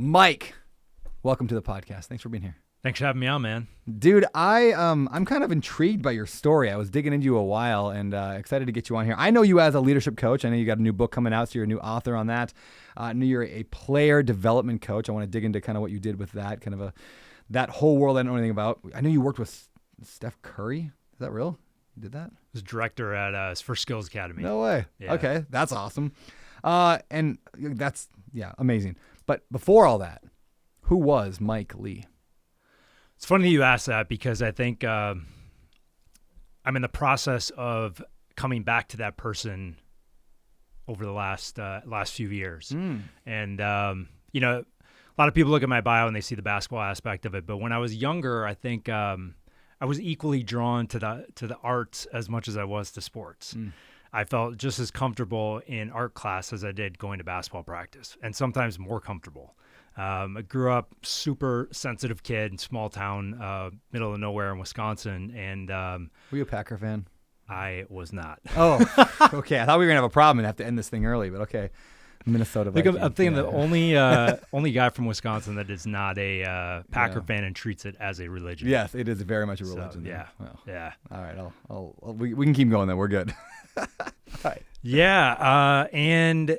Mike, welcome to the podcast. Thanks for being here. Thanks for having me on, man. Dude, I'm kind of intrigued by your story. I was digging into you a while and excited to get you on here. I know you as a leadership coach. I know you got a new book coming out, so you're a new author on that. I know you're a player development coach. I want to dig into kind of what you did with that, that whole world I don't know anything about. I know you worked with Steph Curry. Is that real? You did that? I was director at First Skills Academy. No way. Yeah. Okay, that's awesome. And that's, amazing. But before all that, who was Mike Lee? It's funny that you asked that because I think I'm in the process of coming back to that person over the last few years. And, a lot of people look at my bio and they see the basketball aspect of it. But when I was younger, I think I was equally drawn to the arts as much as I was to sports. I felt just as comfortable in art class as I did going to basketball practice, and sometimes more comfortable. I grew up super sensitive kid, small town, middle of nowhere in Wisconsin. And were you a Packer fan? I was not. Oh, okay. I thought we were gonna have a problem and have to end this thing early, but okay. Minnesota Vikings. I'm thinking the only guy from Wisconsin that is not a Packer fan and treats it as a religion. Yes, it is very much a religion. So, yeah, well, yeah. All right, we can keep going then. We're good. All right. Yeah, and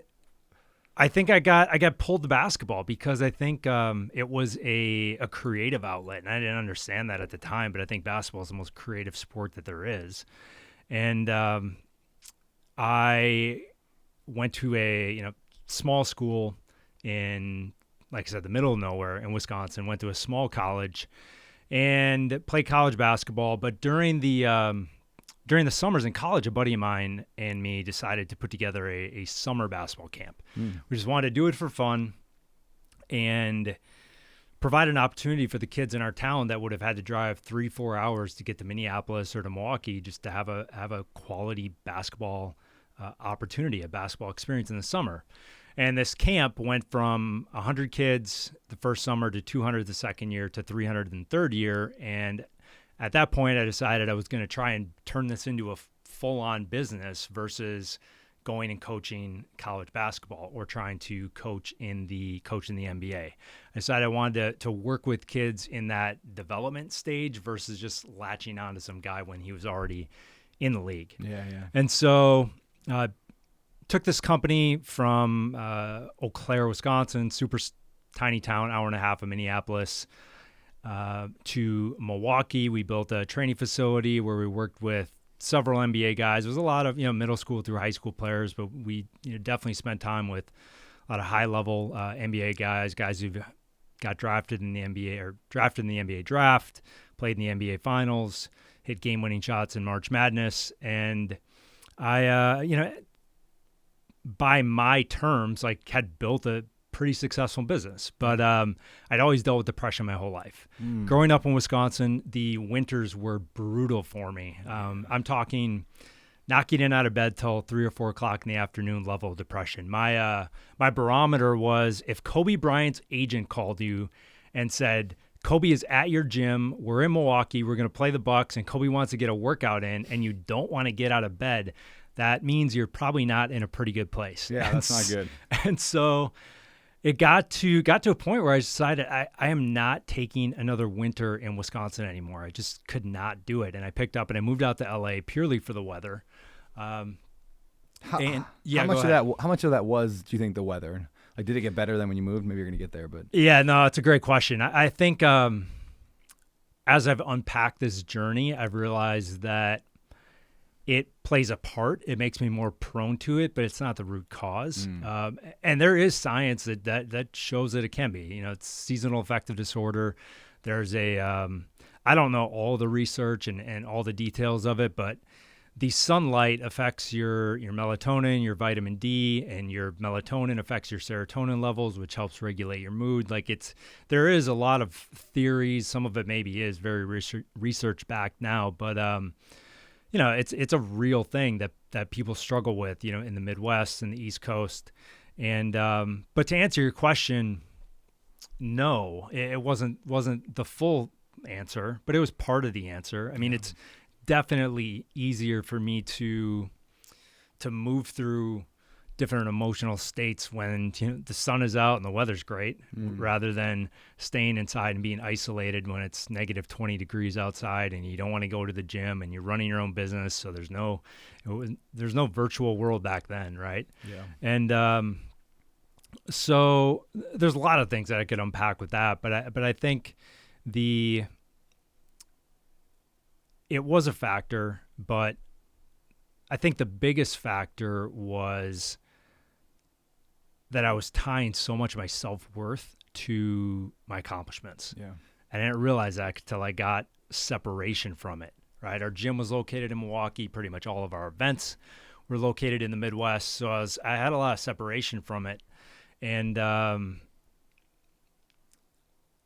I think I got pulled to basketball because I think it was a creative outlet, and I didn't understand that at the time. But I think basketball is the most creative sport that there is, and I went to a small school in, like I said, the middle of nowhere in Wisconsin. Went to a small college and played college basketball. But during the summers in college, a buddy of mine and me decided to put together a summer basketball camp. We just wanted to do it for fun and provide an opportunity for the kids in our town that would have had to drive 3-4 hours to get to Minneapolis or to Milwaukee just to have a quality basketball opportunity, a basketball experience in the summer. And this camp went from 100 kids the first summer to 200 the second year to 300 in the third year. And at that point, I decided I was going to try and turn this into a full-on business versus going and coaching college basketball or trying to coach in the NBA. I decided I wanted to work with kids in that development stage versus just latching onto some guy when he was already in the league. Yeah. And so took this company from Eau Claire, Wisconsin, super tiny town, hour and a half of Minneapolis, to Milwaukee. We built a training facility where we worked with several NBA guys. There was a lot of middle school through high school players, but we definitely spent time with a lot of high level NBA guys who got drafted in the NBA or drafted in the NBA draft, played in the NBA finals, hit game winning shots in March Madness, and I by my terms, had built a pretty successful business. But I'd always dealt with depression my whole life. Growing up in Wisconsin, the winters were brutal for me. I'm talking not getting out of bed till 3 or 4 o'clock in the afternoon level of depression. My barometer was if Kobe Bryant's agent called you and said, Kobe is at your gym, we're in Milwaukee, we're going to play the Bucks, and Kobe wants to get a workout in, and you don't want to get out of bed, that means you're probably not in a pretty good place. Yeah, that's not good. And so it got to a point where I decided I am not taking another winter in Wisconsin anymore. I just could not do it. And I picked up and I moved out to LA purely for the weather. How much of that was, do you think, the weather? Did it get better than when you moved? Maybe you're going to get there, but yeah, no, it's a great question. I think as I've unpacked this journey, I've realized that it plays a part. It makes me more prone to it, but it's not the root cause. And there is science that shows that it can be. It's seasonal affective disorder. There's I don't know all the research and all the details of it, but the sunlight affects your melatonin, your vitamin D, and your melatonin affects your serotonin levels, which helps regulate your mood. There is a lot of theories. Some of it maybe is very research backed now, but it's a real thing that people struggle with, in the Midwest and the East Coast. And but to answer your question, no, it wasn't the full answer, but it was part of the answer. I mean, it's definitely easier for me to move through different emotional states when the sun is out and the weather's great, rather than staying inside and being isolated when it's negative 20 degrees outside and you don't want to go to the gym and you're running your own business. So there's no virtual world back then, right? Yeah. And so there's a lot of things that I could unpack with that, but I think it was a factor, but I think the biggest factor was that I was tying so much of my self-worth to my accomplishments. Yeah. And I didn't realize that until I got separation from it, right? Our gym was located in Milwaukee. Pretty much all of our events were located in the Midwest. So I had a lot of separation from it. And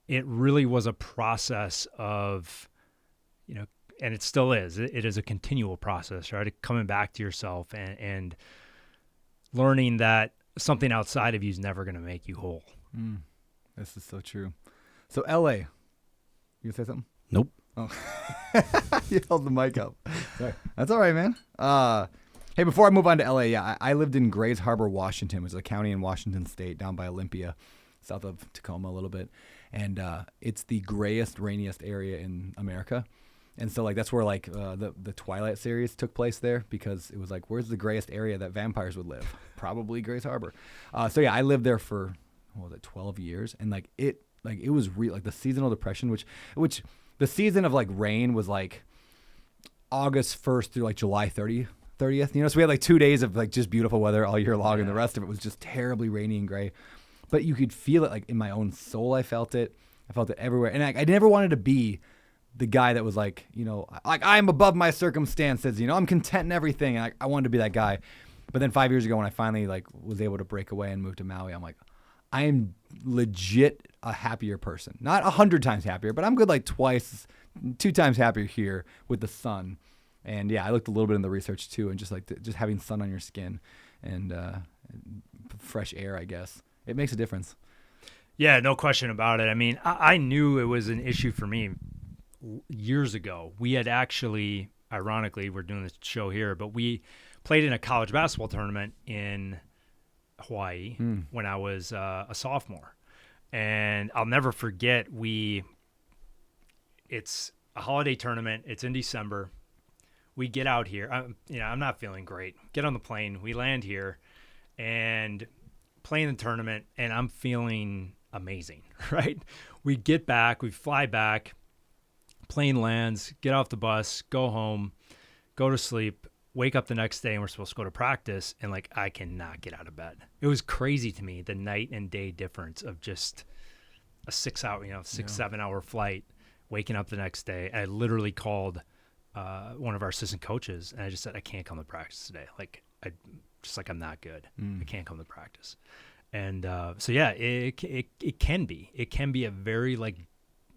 it really was a process of, and it still is. It is a continual process, right? Coming back to yourself and learning that something outside of you is never going to make you whole. This is so true. So LA, you say something? Nope. Oh, you held the mic up. Sorry. That's all right, man. Hey, before I move on to LA, yeah, I lived in Grays Harbor, Washington, which is a county in Washington State, down by Olympia, south of Tacoma a little bit, and it's the grayest, rainiest area in America. And so, like, that's where, like, the Twilight series took place there, because it was like, where's the grayest area that vampires would live? Probably Grays Harbor. So yeah, I lived there for, 12 years, and it was real, like the seasonal depression, which the season of like rain was like August 1st through like July 30th. So we had like 2 days of like just beautiful weather all year long, and the rest of it was just terribly rainy and gray. But you could feel it like in my own soul. I felt it everywhere, and I never wanted to be the guy that was like, like I'm above my circumstances, I'm content in everything. And I wanted to be that guy. But then 5 years ago, when I finally like was able to break away and move to Maui, I'm like, I am legit a happier person. Not 100 times happier, but I'm good like 2 times happier here with the sun. And yeah, I looked a little bit in the research too, and just like just having sun on your skin and fresh air, I guess, it makes a difference. Yeah, no question about it. I mean, I knew it was an issue for me years ago. We had actually, ironically, we're doing this show here, but we played in a college basketball tournament in Hawaii when I was a sophomore. And I'll never forget, it's a holiday tournament. It's in December. We get out here. I'm not feeling great. Get on the plane. We land here and play in the tournament, and I'm feeling amazing, right? We get back. We fly back. Plane lands, get off the bus, go home, go to sleep, wake up the next day, and we're supposed to go to practice, and like I cannot get out of bed. It was crazy to me, the night and day difference of just a 7 hour flight, waking up the next day. And I literally called one of our assistant coaches, and I just said, I can't come to practice today. Like I'm not good. I can't come to practice. And so yeah, it can be a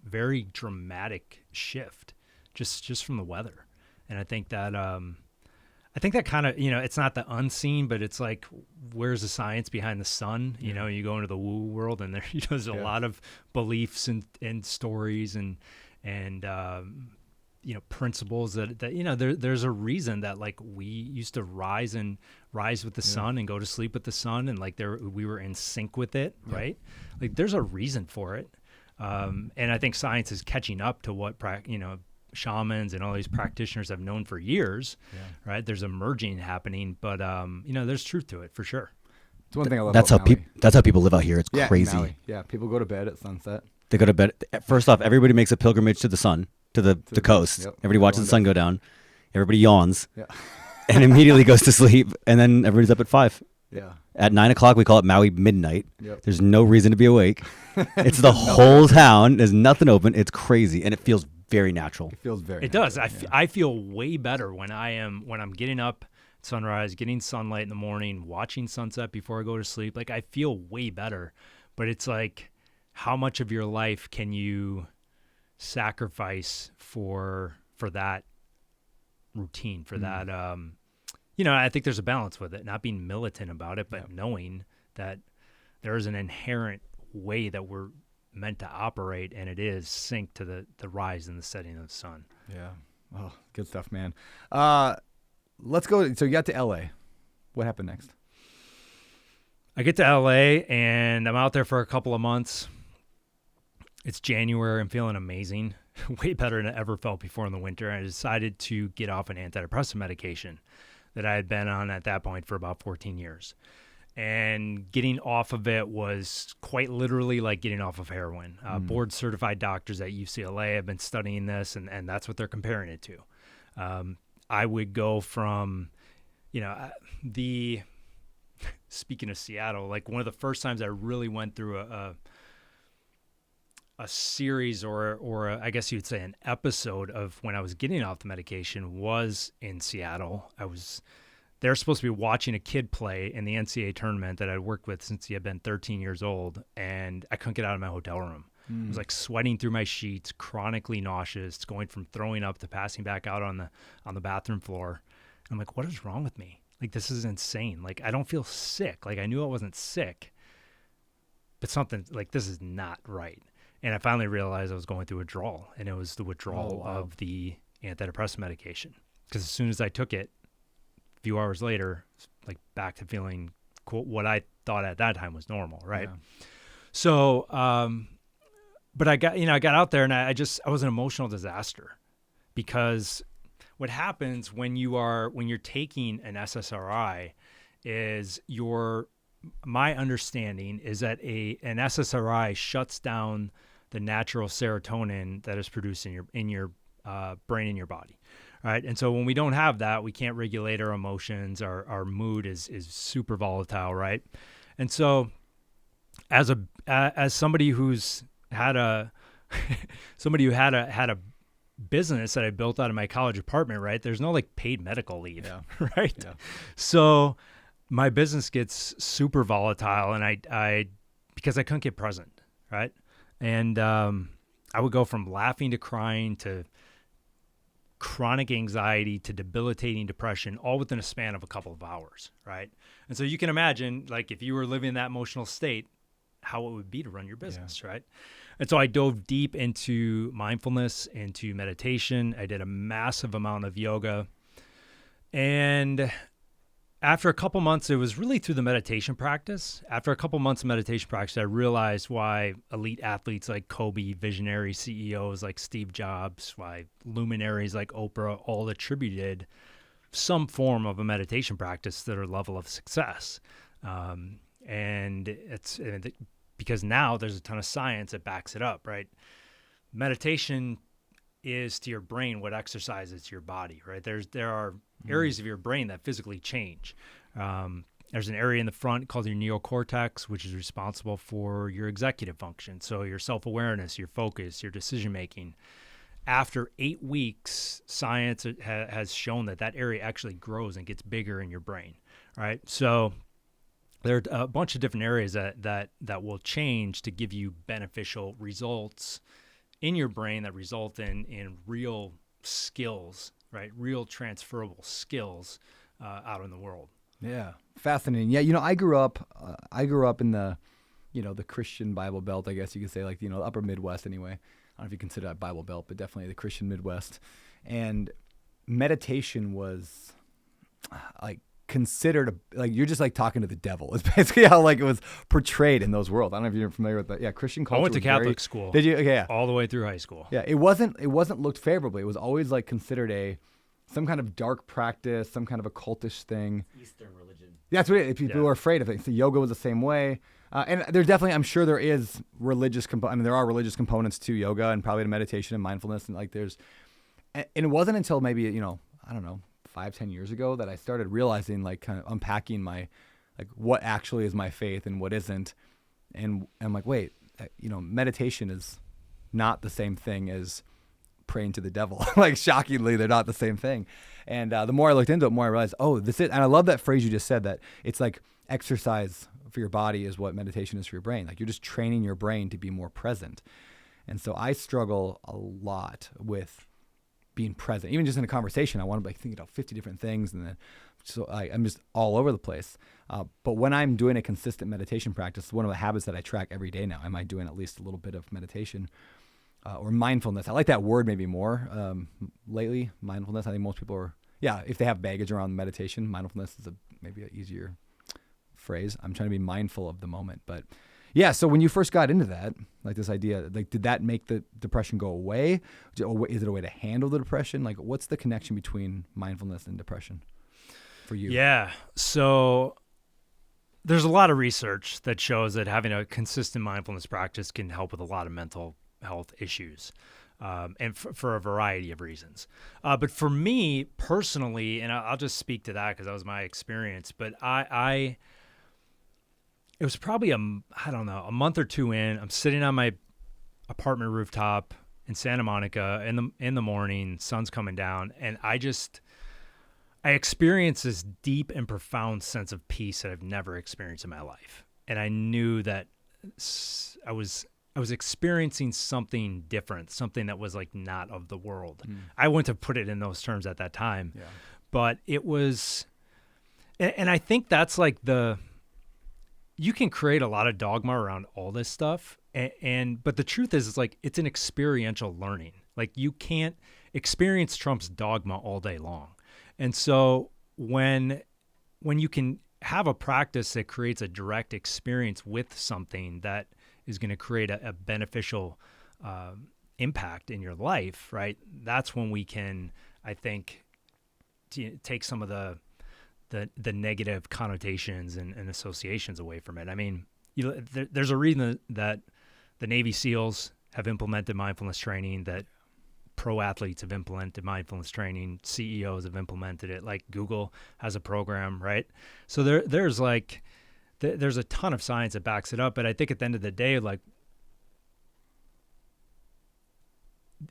very dramatic shift just from the weather. And I think that kind of, it's not the unseen, but it's like, where's the science behind the sun? You go into the woo world, and there's a lot of beliefs and stories and principles that there's a reason that like we used to rise with the sun and go to sleep with the sun, and like we were in sync with it, right? Like there's a reason for it. And I think science is catching up to what shamans and all these practitioners have known for years, right? There's a merging happening, but there's truth to it for sure. It's one thing I love. That's how people live out here. It's crazy. Maui. Yeah, people go to bed at sunset. They go to bed. First off, everybody makes a pilgrimage to the sun, to the coast. Yep. Everybody watches the sun go down. Everybody yawns, and immediately goes to sleep. And then everybody's up at 5. Yeah. At 9 o'clock, we call it Maui midnight. Yep. There's no reason to be awake. It's the whole town. There's nothing open. It's crazy, and it feels very natural. It feels very. It natural, does. I feel way better when I'm getting up at sunrise, getting sunlight in the morning, watching sunset before I go to sleep. Like I feel way better. But it's like, how much of your life can you sacrifice for that routine, for that? I think there's a balance with it, not being militant about it, but knowing that there is an inherent way that we're meant to operate, and it is synced to the rise and the setting of the sun. Yeah. Oh, good stuff, man. Let's go. So you got to LA. What happened next? I get to LA and I'm out there for a couple of months. It's January. I'm feeling amazing, way better than I ever felt before in the winter. I decided to get off an antidepressant medication that I had been on at that point for about 14 years. And getting off of it was quite literally like getting off of heroin. Board certified doctors at UCLA have been studying this, and that's what they're comparing it to. I would go from, speaking of Seattle, like one of the first times I really went through a series or I guess you'd say an episode of when I was getting off the medication was in Seattle. They were supposed to be watching a kid play in the NCAA tournament that I'd worked with since he had been 13 years old, and I couldn't get out of my hotel room. I was like sweating through my sheets, chronically nauseous, going from throwing up to passing back out on the bathroom floor. I'm like, what is wrong with me? Like, this is insane. Like, I don't feel sick. Like, I knew I wasn't sick, but something like this is not right. And I finally realized I was going through withdrawal, and it was the withdrawal of the antidepressant medication. Because as soon as I took it, a few hours later, like back to feeling what I thought at that time was normal, right? Yeah. So, but I got out there and I was an emotional disaster, because what happens when you're taking an SSRI is my understanding is that an SSRI shuts down the natural serotonin that is produced in your brain and your body. Right. And so when we don't have that, we can't regulate our emotions. Our mood is super volatile. Right. And so as somebody who's had somebody who had a business that I built out of my college apartment, right, there's no like paid medical leave. Yeah. Right. Yeah. So my business gets super volatile, and I because I couldn't get present. Right. And I would go from laughing to crying to chronic anxiety to debilitating depression, all within a span of a couple of hours, right? And so you can imagine, like, if you were living in that emotional state, how it would be to run your business, right? And so I dove deep into mindfulness, into meditation. I did a massive amount of yoga. And after a couple months, it was really through the meditation practice. After a couple months of meditation practice, I realized why elite athletes like Kobe, visionary CEOs like Steve Jobs, why luminaries like Oprah all attributed some form of a meditation practice to their level of success. And it's because now there's a ton of science that backs it up, right? Meditation is to your brain what exercise is to your body, right? There are areas of your brain that physically change. There's an area in the front called your neocortex, which is responsible for your executive function. So your self-awareness, your focus, your decision-making. After 8 weeks, science has shown that area actually grows and gets bigger in your brain, right? So there are a bunch of different areas that will change to give you beneficial results in your brain that result in real skills, right? Real transferable skills out in the world. Yeah, fascinating. Yeah, I grew up in the, the Christian Bible Belt, I guess you could say, like, the upper Midwest anyway. I don't know if you consider that Bible Belt, but definitely the Christian Midwest. And meditation was like considered like you're just like talking to the devil. It's basically how like it was portrayed in those worlds. I don't know if you're familiar with that. Yeah, Christian culture. I went to Catholic school. Did you? Okay, yeah. All the way through high school. Yeah, it wasn't looked favorably. It was always like considered some kind of dark practice, some kind of occultish thing. Eastern religion. Yeah, that's what it is. People were afraid of it. So yoga was the same way. And there's definitely, I'm sure there is religious there are religious components to yoga and probably to meditation and mindfulness. And like and it wasn't until maybe, I don't know, 5-10 years ago that I started realizing, like, kind of unpacking my, like, what actually is my faith and what isn't. And I'm like, wait, meditation is not the same thing as praying to the devil. Like, shockingly, they're not the same thing. And the more I looked into it, the more I realized, this is, and I love that phrase you just said, that it's like exercise for your body is what meditation is for your brain. Like, you're just training your brain to be more present. And so I struggle a lot with being present. Even just in a conversation, I want to be like thinking about 50 different things, and then so I'm just all over the place. But when I'm doing a consistent meditation practice, one of the habits that I track every day now, am I doing at least a little bit of meditation or mindfulness? I like that word maybe more lately, mindfulness. I think most people are, if they have baggage around meditation, mindfulness is maybe an easier phrase. I'm trying to be mindful of the moment. But yeah, so when you first got into that, like this idea, like did that make the depression go away? Is it a way to handle the depression? Like what's the connection between mindfulness and depression for you? Yeah. So there's a lot of research that shows that having a consistent mindfulness practice can help with a lot of mental health issues, and for a variety of reasons. But for me personally, and I'll just speak to that because that was my experience, but it was probably a month or two in. I'm sitting on my apartment rooftop in Santa Monica in the morning, sun's coming down, and I experienced this deep and profound sense of peace that I've never experienced in my life. And I knew that I was experiencing something different, something that was like not of the world. I wouldn't have put it in those terms at that time, but it was, and I think that's like you can create a lot of dogma around all this stuff. But the truth is, it's like, it's an experiential learning. Like you can't experience Trump's dogma all day long. And so when you can have a practice that creates a direct experience with something that is going to create a beneficial impact in your life, right? That's when we can, I think, take some of the negative connotations and associations away from it. I mean, there's a reason that the Navy SEALs have implemented mindfulness training, that pro athletes have implemented mindfulness training, CEOs have implemented it, like Google has a program, right? So there's a ton of science that backs it up. But I think at the end of the day, like,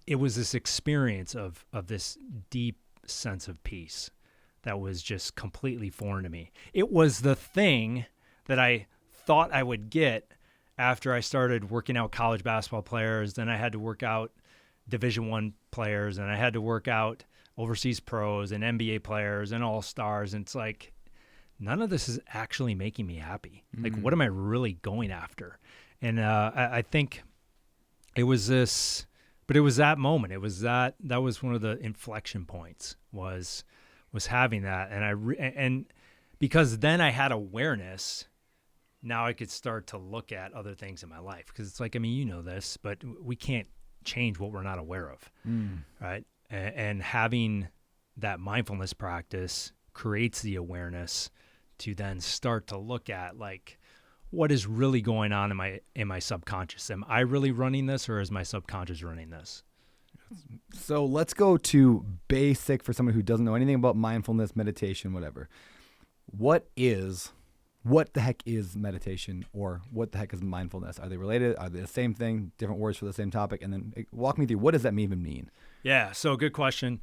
it was this experience of this deep sense of peace that was just completely foreign to me. It was the thing that I thought I would get after I started working out college basketball players. Then I had to work out Division I players, and I had to work out overseas pros and NBA players and all-stars. And it's like, none of this is actually making me happy. Like, what am I really going after? And I think it was this, but it was that moment. It was that was one of the inflection points, was having that. And because then I had awareness, now I could start to look at other things in my life. Because it's like, I mean, you know this, but we can't change what we're not aware of, right? And having that mindfulness practice creates the awareness to then start to look at, like, what is really going on in my subconscious? Am I really running this, or is my subconscious running this? So let's go to basic for someone who doesn't know anything about mindfulness, meditation, whatever. What the heck is meditation, or what the heck is mindfulness? Are they related? Are they the same thing? Different words for the same topic? And then walk me through, what does that even mean? Yeah, so good question.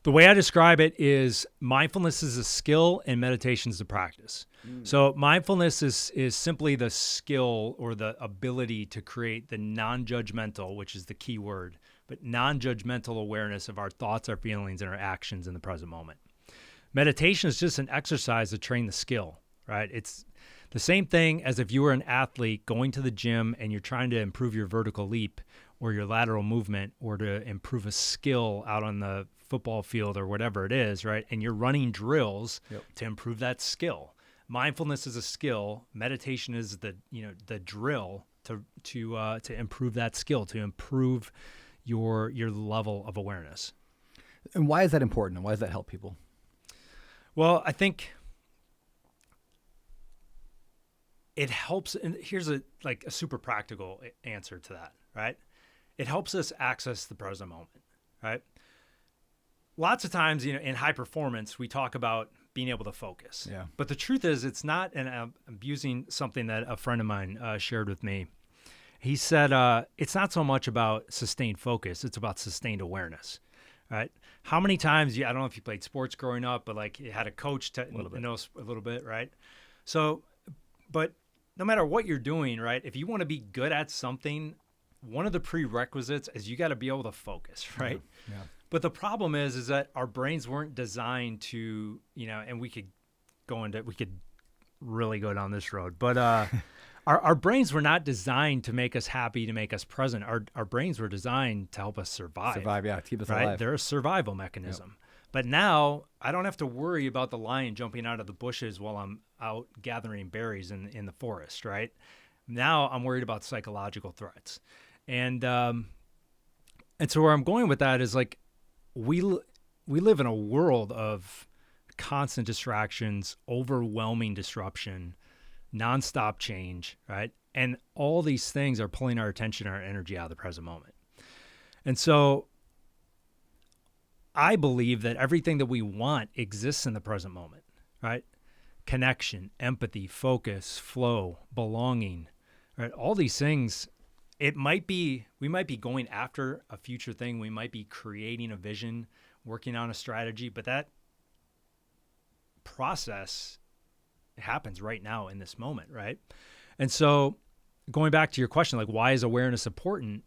The way I describe it is mindfulness is a skill and meditation is a practice. So mindfulness is simply the skill or the ability to create the non-judgmental, which is the key word, but non-judgmental awareness of our thoughts, our feelings, and our actions in the present moment. Meditation is just an exercise to train the skill, right? It's the same thing as if you were an athlete going to the gym and you're trying to improve your vertical leap or your lateral movement, or to improve a skill out on the football field or whatever it is, right? And you're running drills to improve that skill. Mindfulness is a skill. Meditation is the drill to improve that skill, to improve your level of awareness. And why is that important? And why does that help people? Well, I think it helps. And here's a super practical answer to that, right? It helps us access the present moment, right? Lots of times, in high performance, we talk about being able to focus. Yeah. But the truth is, it's not, and I'm using something that a friend of mine shared with me. He said, it's not so much about sustained focus, it's about sustained awareness, right? How many times, I don't know if you played sports growing up, but like you had a coach know a little bit, right? So, but no matter what you're doing, right, if you want to be good at something, one of the prerequisites is you got to be able to focus, right? Yeah. But the problem is that our brains weren't designed to, and we could really go down this road, but our brains were not designed to make us happy, to make us present. Our brains were designed to help us survive. To keep us alive. alive. They're a survival mechanism. Yep. But now I don't have to worry about the lion jumping out of the bushes while I'm out gathering berries in the forest, right? Now I'm worried about psychological threats. And so where I'm going with that is like we live in a world of constant distractions, overwhelming disruption, nonstop change, right? And all these things are pulling our attention, our energy out of the present moment. And so I believe that everything that we want exists in the present moment, right? Connection, empathy, focus, flow, belonging, right? All these things, we might be going after a future thing. We might be creating a vision, working on a strategy, but that process happens right now in this moment, right? And so going back to your question, like, why is awareness important?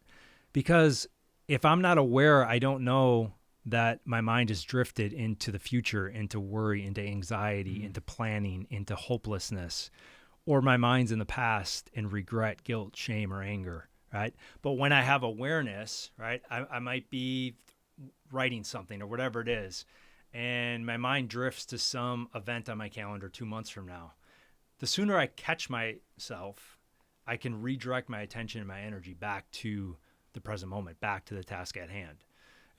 Because if I'm not aware, I don't know that my mind is drifted into the future, into worry, into anxiety, into planning, into hopelessness, or my mind's in the past in regret, guilt, shame, or anger, right? But when I have awareness, right, I might be writing something or whatever it is, and my mind drifts to some event on my calendar 2 months from now. The sooner I catch myself, I can redirect my attention and my energy back to the present moment, back to the task at hand.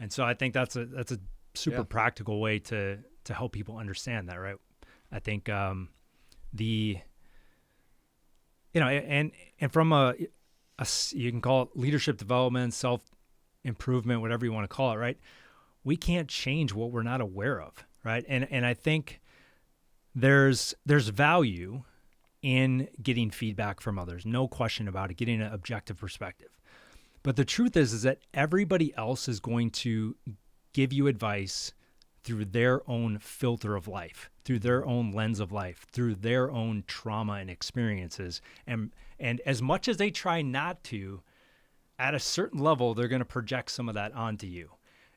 And so I think that's a super practical way to help people understand that, right? I think and from a you can call it leadership development, self-improvement, whatever you want to call it, right? We can't change what we're not aware of, right? And I think there's value in getting feedback from others, no question about it, getting an objective perspective. But the truth is that everybody else is going to give you advice through their own filter of life, through their own lens of life, through their own trauma and experiences. And as much as they try not to, at a certain level, they're going to project some of that onto you.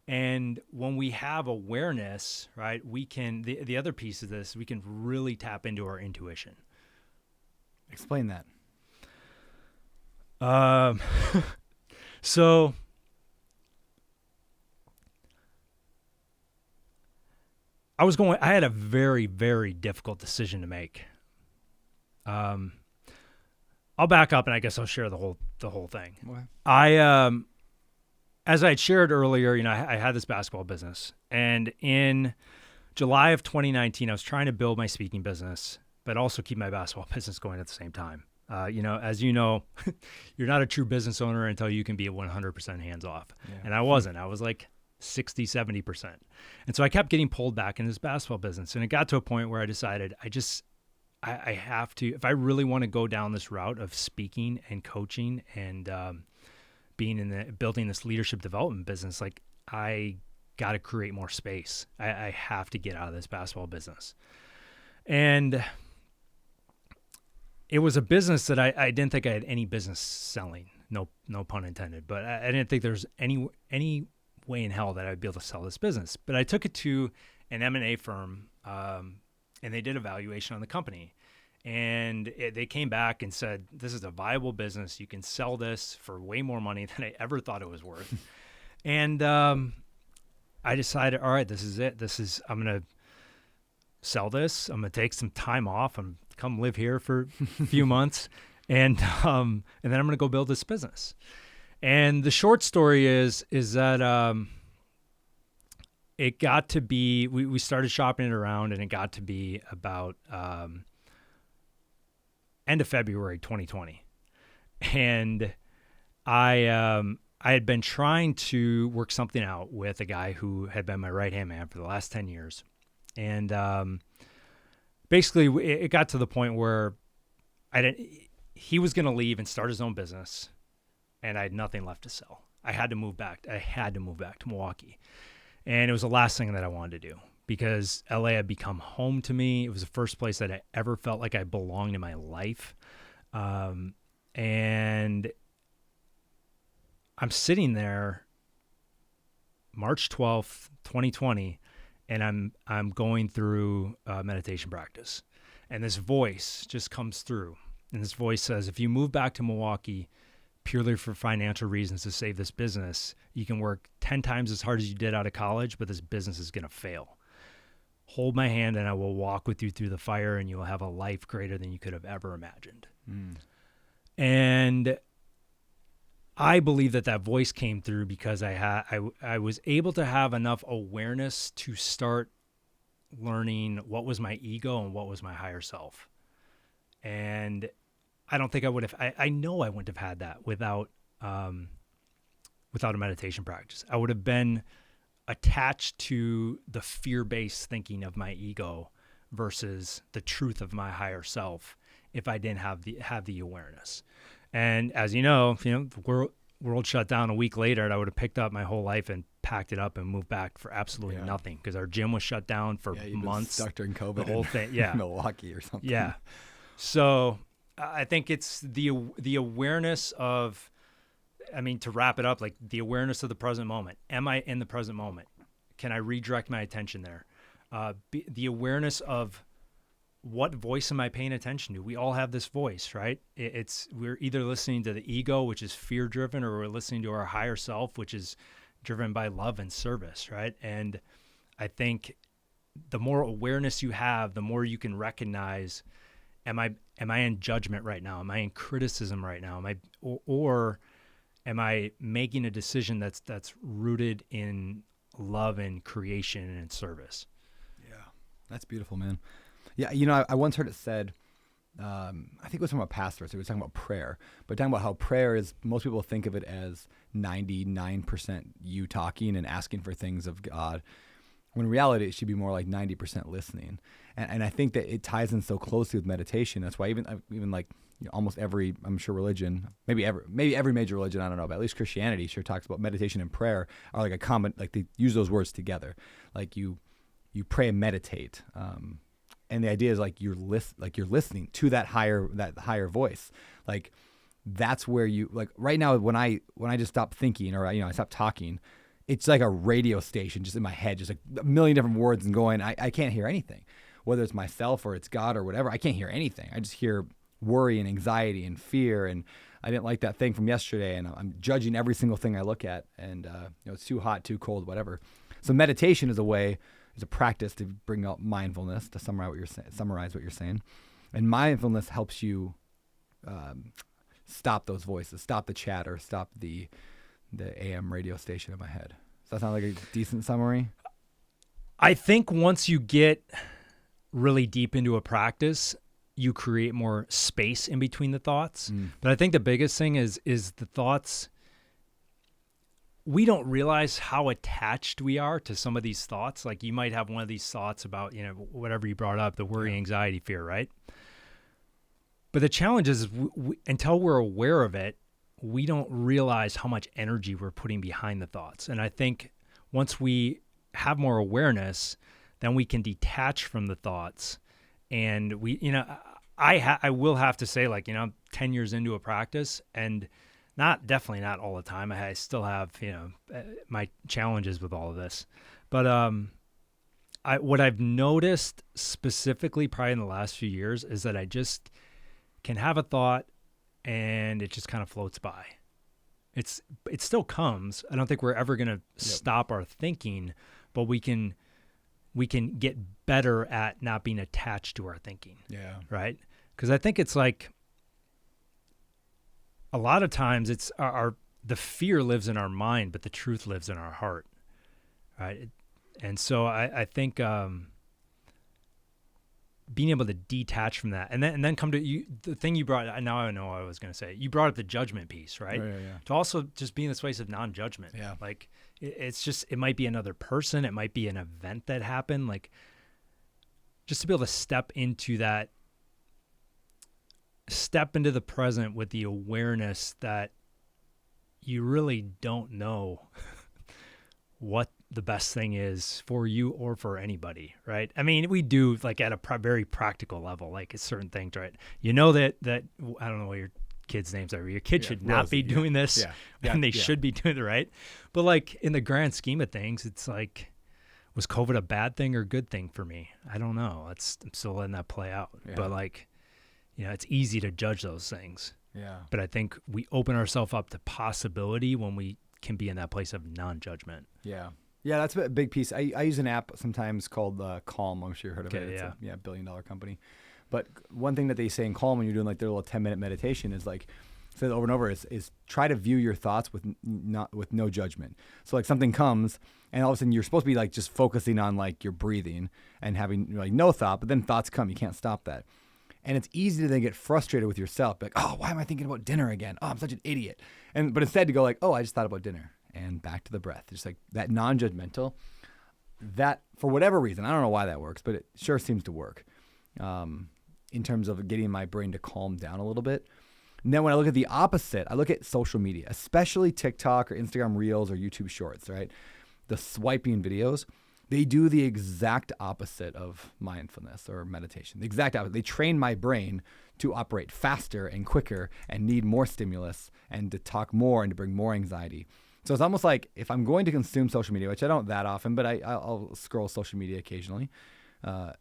And when we have awareness, right, we can, the other piece of this, we can really tap into our intuition. Explain that. So I had a very, very difficult decision to make. I'll back up and I guess I'll share the whole thing. Okay. As I had shared earlier, I had this basketball business, and in July of 2019, I was trying to build my speaking business, but also keep my basketball business going at the same time. As you know, you're not a true business owner until you can be 100% hands off. Yeah. And I wasn't. I was like 60, 70%. And so I kept getting pulled back in this basketball business. And it got to a point where I decided I have to, if I really want to go down this route of speaking and coaching and building this leadership development business, like I got to create more space. I have to get out of this basketball business. And it was a business that I didn't think I had any business selling. No pun intended. But I didn't think there's any way in hell that I'd be able to sell this business. But I took it to an M&A firm, and they did a valuation on the company. And they came back and said, this is a viable business. You can sell this for way more money than I ever thought it was worth. And I decided, all right, this is it. I'm going to sell this. I'm going to take some time off. I'm come live here for a few months. And then I'm going to go build this business. And the short story is that it got to be, we started shopping it around, and it got to be about end of February 2020. And I had been trying to work something out with a guy who had been my right-hand man for the last 10 years. And basically, it got to the point where he was going to leave and start his own business, and I had nothing left to sell. I had to move back to Milwaukee. And it was the last thing that I wanted to do, because LA had become home to me. It was the first place that I ever felt like I belonged in my life. And I'm sitting there March 12th, 2020, and I'm going through meditation practice. And this voice just comes through. And this voice says, if you move back to Milwaukee, purely for financial reasons to save this business. You can work 10 times as hard as you did out of college, but this business is going to fail. Hold my hand and I will walk with you through the fire, and you will have a life greater than you could have ever imagined. And I believe that voice came through because I was able to have enough awareness to start learning what was my ego and what was my higher self. And I don't think I would have, I know I wouldn't have had that without a meditation practice. I would have been attached to the fear-based thinking of my ego versus the truth of my higher self if I didn't have the awareness. And as you know, the world shut down a week later, and I would have picked up my whole life and packed it up and moved back for absolutely nothing, because our gym was shut down for months. Stuck during COVID. The whole thing, Milwaukee or something. Yeah. So I think it's the awareness of, to wrap it up, like the awareness of the present moment. Am I in the present moment? Can I redirect my attention there? The awareness of what voice am I paying attention to? We all have this voice, right? We're either listening to the ego, which is fear driven, or we're listening to our higher self, which is driven by love and service, right? And I think the more awareness you have, the more you can recognize, am I in judgment right now? Am I in criticism right now? Or am I making a decision that's rooted in love and creation and service? Yeah, that's beautiful, man. Yeah, I once heard it said, I think it was from a pastor, so he was talking about prayer, but talking about how prayer is, most people think of it as 99% you talking and asking for things of God, when in reality it should be more like 90% listening. And I think that it ties in so closely with meditation. That's why even like almost every, I'm sure, religion, maybe every major religion, I don't know, but at least Christianity sure talks about meditation and prayer are like a common, like they use those words together. Like you pray and meditate. And the idea is like you're listening to that higher voice. Like that's where you, like right now when I just stop thinking, or I stop talking, it's like a radio station just in my head, just like a million different words and going, I can't hear anything, whether it's myself or it's God or whatever. I can't hear anything. I just hear worry and anxiety and fear, and I didn't like that thing from yesterday, and I'm judging every single thing I look at, and it's too hot, too cold, whatever. So meditation is a practice to bring out mindfulness, to summarize what you're saying. And mindfulness helps you stop those voices, stop the chatter, stop the AM radio station in my head. Does that sound like a decent summary? I think once you get really deep into a practice, you create more space in between the thoughts. But I think the biggest thing is the thoughts. We don't realize how attached we are to some of these thoughts. Like you might have one of these thoughts about, whatever you brought up, the worry, anxiety, fear, right? But the challenge is until we're aware of it, we don't realize how much energy we're putting behind the thoughts. And I think once we have more awareness, then we can detach from the thoughts. And I will have to say, like, I'm 10 years into a practice, and definitely not all the time. I still have, my challenges with all of this. But what I've noticed specifically probably in the last few years is that I just can have a thought and it just kind of floats by. It still comes. I don't think we're ever going to stop our thinking, but we can get better at not being attached to our thinking. Yeah. Right? Because I think it's like, a lot of times it's the fear lives in our mind, but the truth lives in our heart, right? And so I think being able to detach from that, and then come to the thing you brought. Now I know what I was going to say. You brought up the judgment piece, right? Yeah. To also just be in this place of non-judgment. Yeah. Like it's just, it might be another person, it might be an event that happened. Like just to be able to step into the present with the awareness that you really don't know what the best thing is for you or for anybody, right? I mean, we do, like, at a very practical level, like it's certain things, right? That I don't know what your kids' names are. Your kid should not be doing this, and they should be doing it, right? But like in the grand scheme of things, it's like, was COVID a bad thing or good thing for me? I don't know. I'm still letting that play out. Yeah. But like, it's easy to judge those things, Yeah. But I think we open ourselves up to possibility when we can be in that place of non-judgment. Yeah. Yeah, that's a big piece. I use an app sometimes called Calm. I'm sure you heard of it. Okay, It's a billion-dollar company. But one thing that they say in Calm when you're doing like their little 10-minute meditation is like, says over and over is try to view your thoughts with no judgment. So like something comes and all of a sudden you're supposed to be like just focusing on like your breathing and having like no thought, but then thoughts come. You can't stop that. And it's easy to then get frustrated with yourself. Like, oh, why am I thinking about dinner again? Oh, I'm such an idiot. But instead to go like, oh, I just thought about dinner and back to the breath. Just like that non-judgmental, that for whatever reason, I don't know why that works, but it sure seems to work in terms of getting my brain to calm down a little bit. And then when I look at the opposite, I look at social media, especially TikTok or Instagram Reels or YouTube Shorts, right? The swiping videos, they do the exact opposite of mindfulness or meditation. The exact opposite. They train my brain to operate faster and quicker and need more stimulus and to talk more and to bring more anxiety. So it's almost like if I'm going to consume social media, which I don't that often, but I'll scroll social media occasionally, I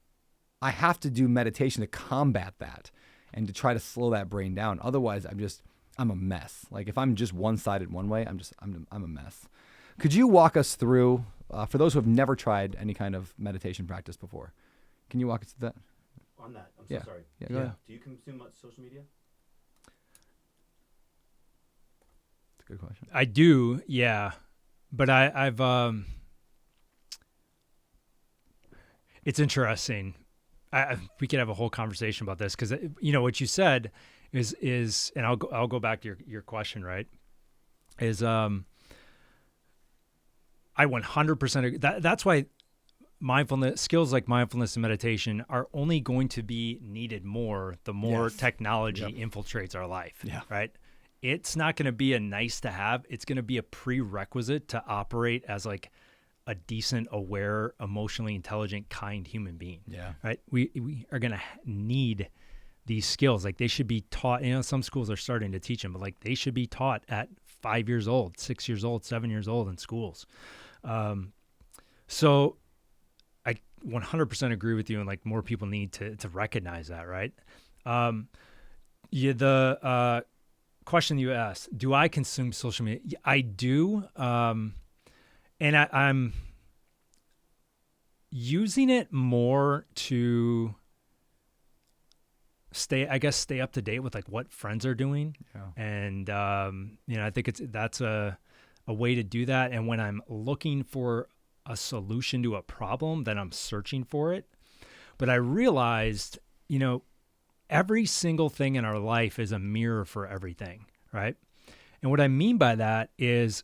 have to do meditation to combat that and to try to slow that brain down. Otherwise, I'm a mess. Like if I'm just one-sided one way, I'm a mess. Could you walk us through, for those who have never tried any kind of meditation practice before, can you walk us through that? On that, I'm so sorry. Yeah, go ahead. Do you consume much social media? That's a good question. I do, yeah. But I've it's interesting. We could have a whole conversation about this because what you said is, and I'll go back to your question, right? Is I 100% agree. That's why skills like mindfulness and meditation are only going to be needed more the more technology infiltrates our life. Yeah. Right. It's not going to be a nice to have. It's going to be a prerequisite to operate as like a decent, aware, emotionally intelligent, kind human being. Yeah. Right. We are going to need these skills. Like they should be taught, some schools are starting to teach them, but like they should be taught at 5 years old, 6 years old, 7 years old in schools. So I 100% agree with you. And like more people need to recognize that. Right. The question you asked, do I consume social media? I do. And I'm using it more to stay up to date with like what friends are doing. Yeah. And, I think that's a way to do that. And when I'm looking for a solution to a problem, then I'm searching for it. But I realized, every single thing in our life is a mirror for everything, right? And what I mean by that is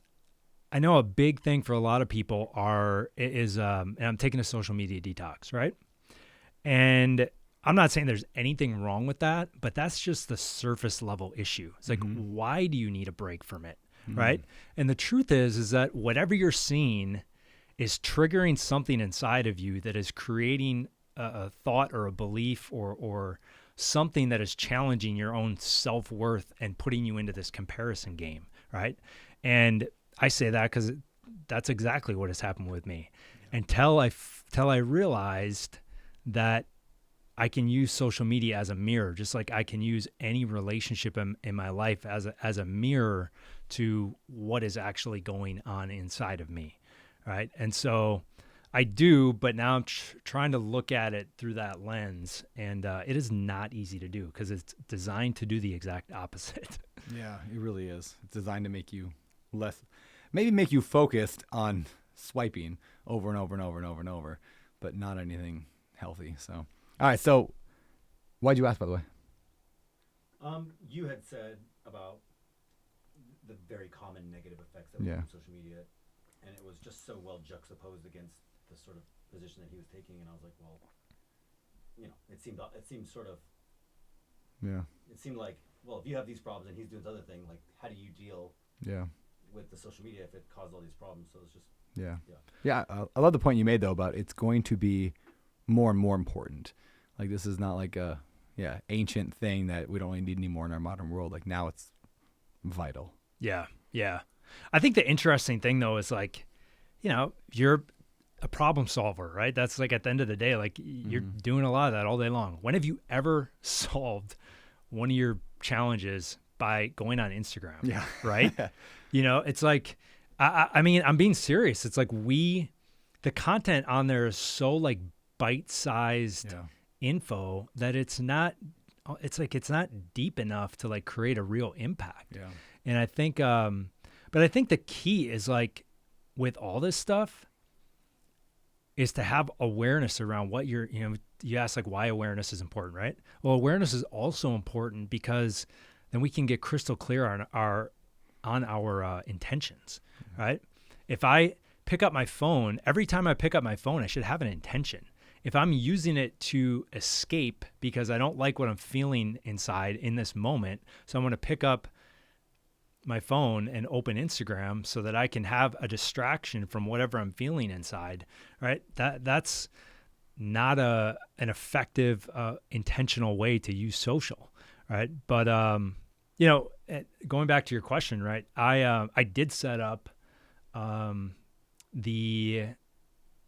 I know a big thing for a lot of people and I'm taking a social media detox, right? And I'm not saying there's anything wrong with that, but that's just the surface level issue. It's like, why do you need a break from it, right? And the truth is that whatever you're seeing is triggering something inside of you that is creating a thought or a belief or something that is challenging your own self-worth and putting you into this comparison game, right? And I say that because that's exactly what has happened with me. Yeah. Until I realized that I can use social media as a mirror, just like I can use any relationship in my life as a mirror to what is actually going on inside of me, right? And so I do, but now I'm trying to look at it through that lens, and it is not easy to do because it's designed to do the exact opposite. Yeah, it really is. It's designed to make you maybe make you focused on swiping over and over and over and over and over, but not anything healthy. So, all right. So why'd you ask, by the way? You had said about the very common negative effects of social media, and it was just so well juxtaposed against the sort of position that he was taking. And I was like, well, it seemed sort of, it seemed like, well, if you have these problems and he's doing this other thing, like, how do you deal with the social media if it caused all these problems? So it's just I love the point you made though about it's going to be more and more important. Like this is not like a ancient thing that we don't really need anymore in our modern world. Like now it's vital. Yeah I think the interesting thing though is like, you're a problem solver, right? That's like at the end of the day, like you're doing a lot of that all day long. When have you ever solved one of your challenges by going on Instagram. Yeah. Right. It's like, I mean, I'm being serious. It's like the content on there is so like bite-sized info that it's not deep enough to like create a real impact. Yeah. And I think, but I think the key is like with all this stuff is to have awareness around what you ask like why awareness is important, right? Well, awareness is also important because then we can get crystal clear on our intentions, right? If I pick up my phone, every time I pick up my phone, I should have an intention. If I'm using it to escape because I don't like what I'm feeling inside in this moment, so I'm going to pick up my phone and open Instagram so that I can have a distraction from whatever I'm feeling inside, right? That's not an effective, intentional way to use social, right? But, going back to your question, right? I did set up the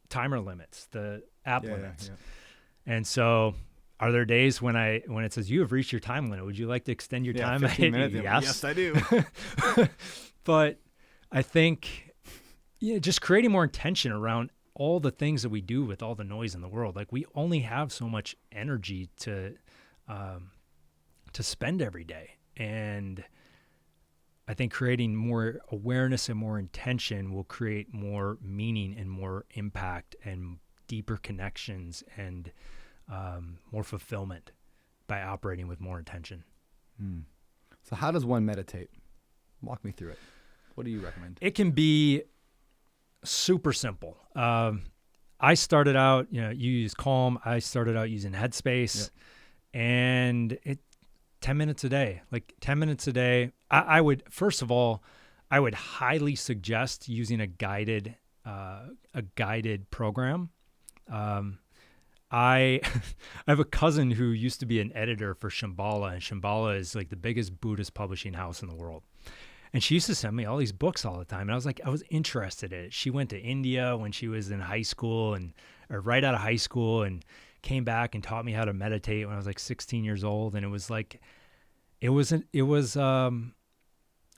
timer limits, the app limits. Yeah. And so are there days when it says you have reached your time limit? Would you like to extend your time? 15 minutes. Yes, I do. But I think just creating more intention around all the things that we do with all the noise in the world. Like we only have so much energy to spend every day. And I think creating more awareness and more intention will create more meaning and more impact and deeper connections and more fulfillment by operating with more intention. So how does one meditate? Walk me through it. What do you recommend? It can be super simple. I started out, you use Calm. I started out using Headspace, and 10 minutes a day, like 10 minutes a day. I would, first of all, I would highly suggest using a guided program. I have a cousin who used to be an editor for Shambhala, and Shambhala is like the biggest Buddhist publishing house in the world. And she used to send me all these books all the time. And I was interested in it. She went to India when she was in high school or right out of high school, and came back and taught me how to meditate when I was like 16 years old. And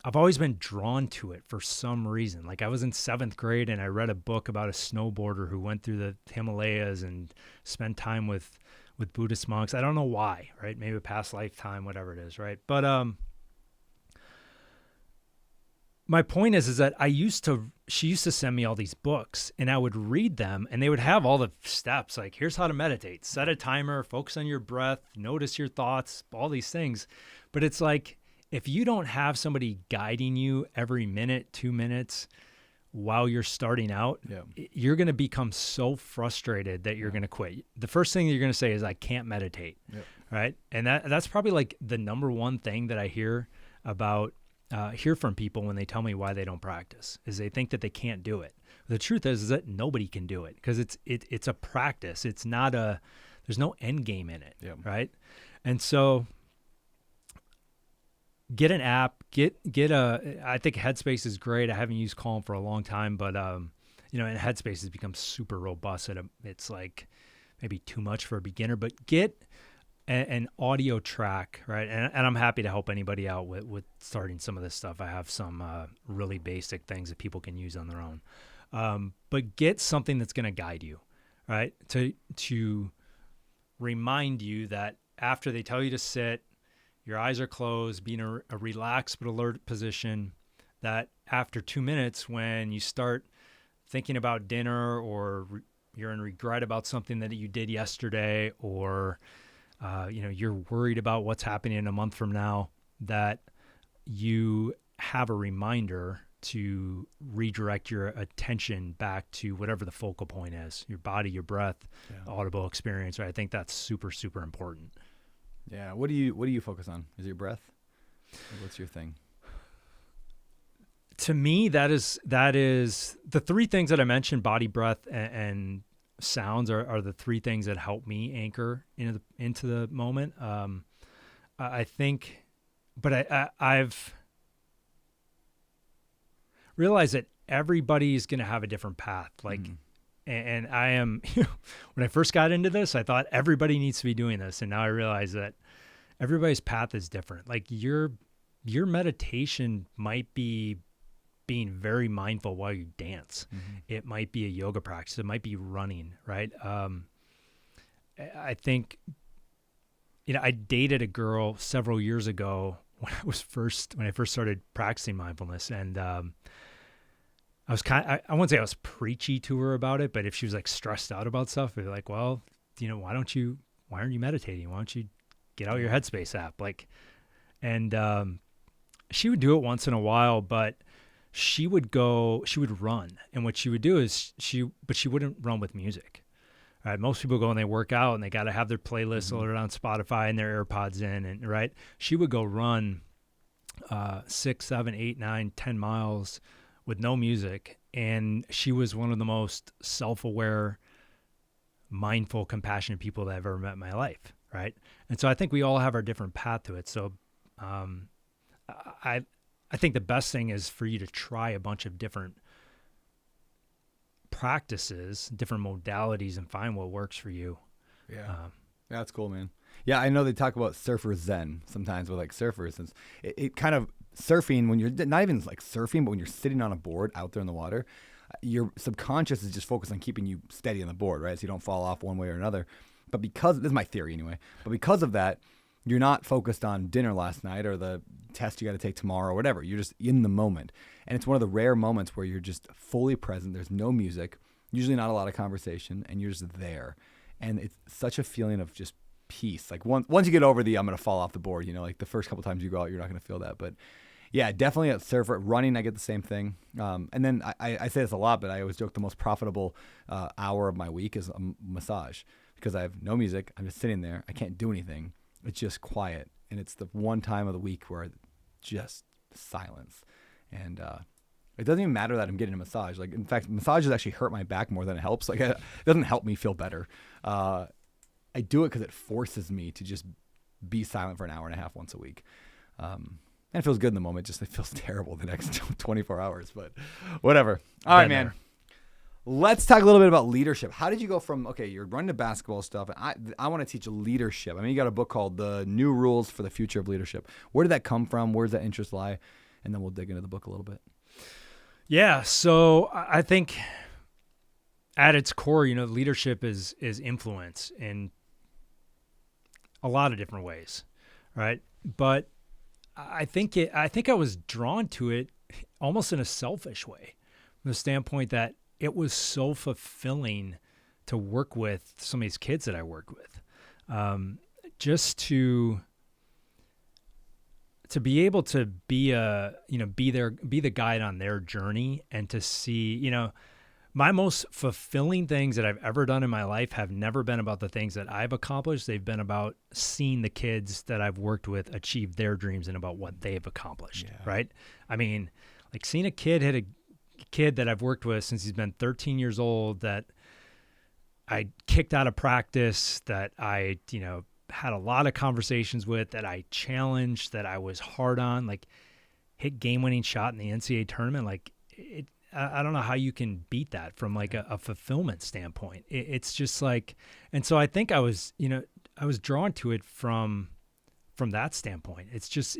I've always been drawn to it for some reason. Like I was in 7th grade and I read a book about a snowboarder who went through the Himalayas and spent time with Buddhist monks. I don't know why, right? Maybe a past lifetime, whatever it is, right? But my point is that she used to send me all these books and I would read them, and they would have all the steps, like here's how to meditate, set a timer, focus on your breath, notice your thoughts, all these things. But it's like, if you don't have somebody guiding you every minute, 2 minutes while you're starting out, you're going to become so frustrated that you're going to quit. The first thing that you're going to say is, I can't meditate, right? And that's probably like the number one thing that I hear from people when they tell me why they don't practice, is they think that they can't do it. The truth is that nobody can do it, because it's a practice. It's not there's no end game in it, right? And so get an app, I think Headspace is great. I haven't used Calm for a long time, but and Headspace has become super robust. It's like maybe too much for a beginner, but get an audio track, right? And I'm happy to help anybody out with starting some of this stuff. I have some really basic things that people can use on their own. But get something that's going to guide you, right? To remind you that after they tell you to sit, your eyes are closed, be in a relaxed but alert position, that after 2 minutes, when you start thinking about dinner, or you're in regret about something that you did yesterday, or you're worried about what's happening in a month from now, that you have a reminder to redirect your attention back to whatever the focal point is, your body, your breath, audible experience, right? I think that's super, super important. Yeah. What do you focus on? Is it your breath? What's your thing? To me, that is the three things that I mentioned: body, breath, and sounds are the three things that help me anchor into the moment. I think, but I've realized that everybody's going to have a different path. Like, and I am, when I first got into this, I thought everybody needs to be doing this. And now I realize that everybody's path is different. Like your meditation might be being very mindful while you dance. It might be a yoga practice. It might be running, right? I think, I dated a girl several years ago when I first started practicing mindfulness, and I was I wouldn't say I was preachy to her about it, but if she was like stressed out about stuff, I'd be like, well, why aren't you meditating? Why don't you get out your Headspace app? And she would do it once in a while, but she would run. And what she would do is she wouldn't run with music. Right? Most people go and they work out and they got to have their playlist loaded on Spotify and their AirPods in, and right. She would go run 6, 7, 8, 9, 10 miles with no music. And she was one of the most self-aware, mindful, compassionate people that I've ever met in my life. Right. And so I think we all have our different path to it. So I think the best thing is for you to try a bunch of different practices, different modalities, and find what works for you. Yeah. That's cool, man. Yeah, I know they talk about surfer zen sometimes with like surfers. And it kind of surfing, when you're not even like surfing, but when you're sitting on a board out there in the water, your subconscious is just focused on keeping you steady on the board, right? So you don't fall off one way or another. But this is my theory anyway, but because of that, you're not focused on dinner last night or the test you got to take tomorrow or whatever. You're just in the moment. And it's one of the rare moments where you're just fully present. There's no music, usually not a lot of conversation, and you're just there. And it's such a feeling of just peace. Like once you get over I'm going to fall off the board, like the first couple times you go out, you're not going to feel that. But yeah, definitely at surfer, running, I get the same thing. And then I say this a lot, but I always joke the most profitable hour of my week is a massage because I have no music. I'm just sitting there. I can't do anything. It's just quiet, and it's the one time of the week where just silence, and it doesn't even matter that I'm getting a massage. Like, in fact, massages actually hurt my back more than it helps. Like, it doesn't help me feel better. I do it because it forces me to just be silent for an hour and a half once a week, and it feels good in the moment. Just it feels terrible the next 24 hours, but whatever. All right, man. Let's talk a little bit about leadership. How did you go from, you're running the basketball stuff, and I want to teach leadership. I mean, you got a book called The New Rules for the Future of Leadership. Where did that come from? Where does that interest lie? And then we'll dig into the book a little bit. Yeah, so I think at its core, leadership is influence in a lot of different ways, right? But I think I was drawn to it almost in a selfish way, from the standpoint that it was so fulfilling to work with some of these kids that I work with, just to be able to be the guide on their journey, and to see, my most fulfilling things that I've ever done in my life have never been about the things that I've accomplished. They've been about seeing the kids that I've worked with achieve their dreams and about what they've accomplished. Yeah. Right. I mean, like seeing a kid hit a kid that I've worked with since he's been 13 years old, that I kicked out of practice, that I, had a lot of conversations with, that I challenged, that I was hard on, like hit game-winning shot in the NCAA tournament. Like I don't know how you can beat that from like a fulfillment standpoint. It's just like, and so I think I was drawn to it from that standpoint. It's just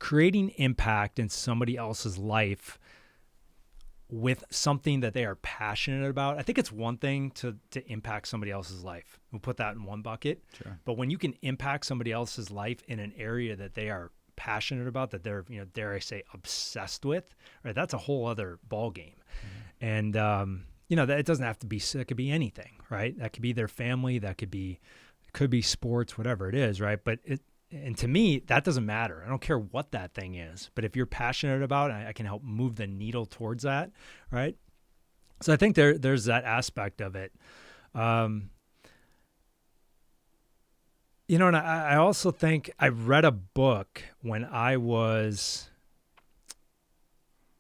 creating impact in somebody else's life with something that they are passionate about. I think it's one thing to impact somebody else's life. We'll put that in one bucket. Sure. But when you can impact somebody else's life in an area that they are passionate about, that they're, dare I say, obsessed with, right? That's a whole other ball game. Mm-hmm. And, that it doesn't have to be, it could be anything, right? That could be their family. That could be sports, whatever it is, right? But and to me, that doesn't matter. I don't care what that thing is. But if you're passionate about it, I can help move the needle towards that, right? So I think there's that aspect of it. And I also think I read a book when I was,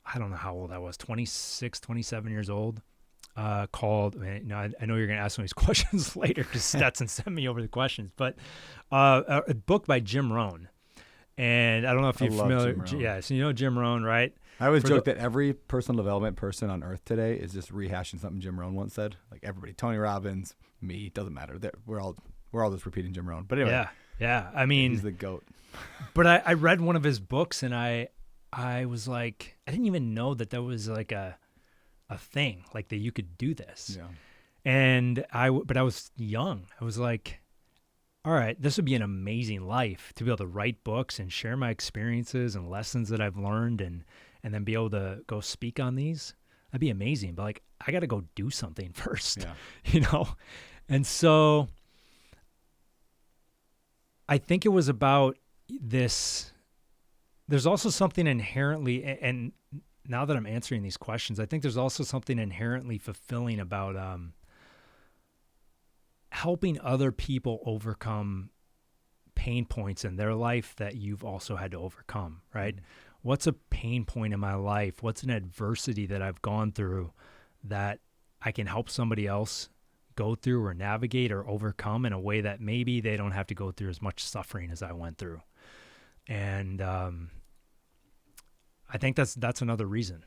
I don't know how old I was, 26, 27 years old, called, I know you're going to ask me these questions later because Stetson sent me over the questions, but a book by Jim Rohn. And I don't know if you're familiar. Yeah, so Jim Rohn, right? I always joke that every personal development person on earth today is just rehashing something Jim Rohn once said. Like everybody, Tony Robbins, me, doesn't matter. We're all just repeating Jim Rohn. But anyway. Yeah. Yeah. I mean, he's the GOAT. But I read one of his books and I was like, I didn't even know that was like a thing, like that you could do this. Yeah. And but I was young. I was like, all right, this would be an amazing life to be able to write books and share my experiences and lessons that I've learned and then be able to go speak on these. That'd be amazing. But like, I got to go do something first, you know? And so I think it was about this. There's also something inherently, and now that I'm answering these questions, I think there's also something inherently fulfilling about helping other people overcome pain points in their life that you've also had to overcome, right? Mm-hmm. What's a pain point in my life? What's an adversity that I've gone through that I can help somebody else go through or navigate or overcome in a way that maybe they don't have to go through as much suffering as I went through? And I think that's another reason.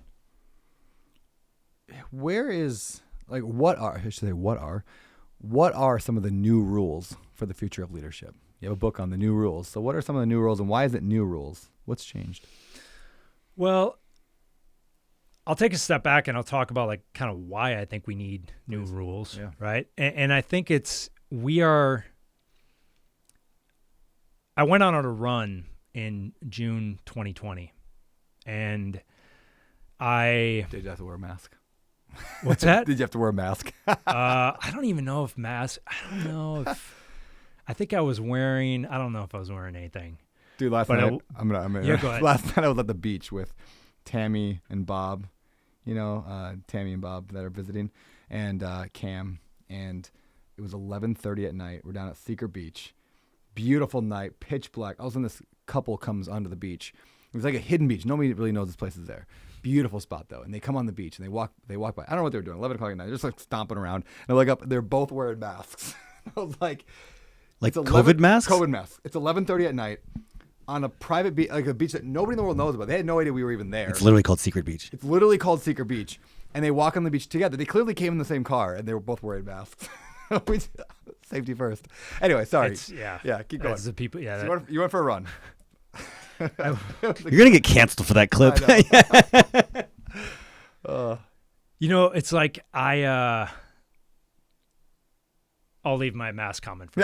What are some of the new rules for the future of leadership? You have a book on the new rules. So what are some of the new rules and why is it new rules? What's changed? Well, I'll take a step back and I'll talk about like kind of why I think we need new rules, right? And I think I went on a run in June 2020 and Did you have to wear a mask? What's that? Did you have to wear a mask? I don't even know if I don't know if I think I was wearing. I don't know if I was wearing anything. Dude, last night I'm gonna. Yeah, go ahead. Last night I was at the beach with Tammy and Bob. You know, Tammy and Bob that are visiting, and Cam. And it was 11:30 at night. We're down at Secret Beach. Beautiful night, pitch black. All of a sudden, this couple comes onto the beach. It was like a hidden beach. Nobody really knows this place is there. Beautiful spot though, and they come on the beach and they walk by. I don't know what they were doing. 11 o'clock at night, they're just like stomping around. And I look up, they're both wearing masks. I was like COVID masks? COVID masks. It's 11:30 at night on a private beach, like a beach that nobody in the world knows about. They had no idea we were even there. It's literally called Secret Beach. It's literally called Secret Beach, and they walk on the beach together. They clearly came in the same car, and they were both wearing masks. Safety first. Anyway, sorry. Yeah. Keep going. The people. Yeah. So you went for a run. You're gonna get canceled for that clip. You know, it's like I'll leave my mask comment for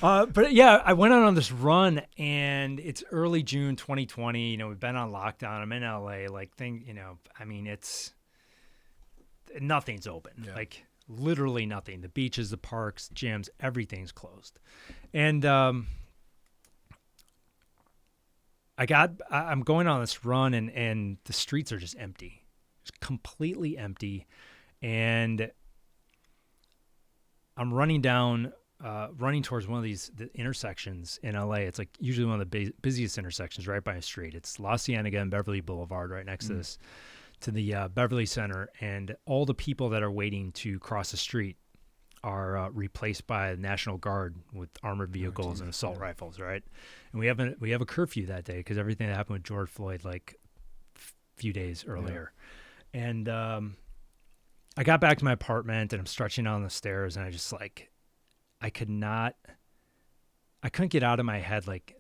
but yeah, I went on this run and it's early June 2020. You know, we've been on lockdown. I'm in LA. Nothing's open. Yeah. Like literally nothing. The beaches, the parks, gyms, everything's closed. And I'm going on this run and the streets are just empty. It's completely empty. And I'm running towards one of the intersections in LA. It's like usually one of the busiest intersections right by a street. It's La Cienega and Beverly Boulevard right next to the Beverly Center. And all the people that are waiting to cross the street are replaced by the National Guard with armored vehicles and assault rifles, right? And we have a curfew that day because everything that happened with George Floyd like a few days earlier. Yeah. And I got back to my apartment and I'm stretching out on the stairs and I just like I couldn't get out of my head like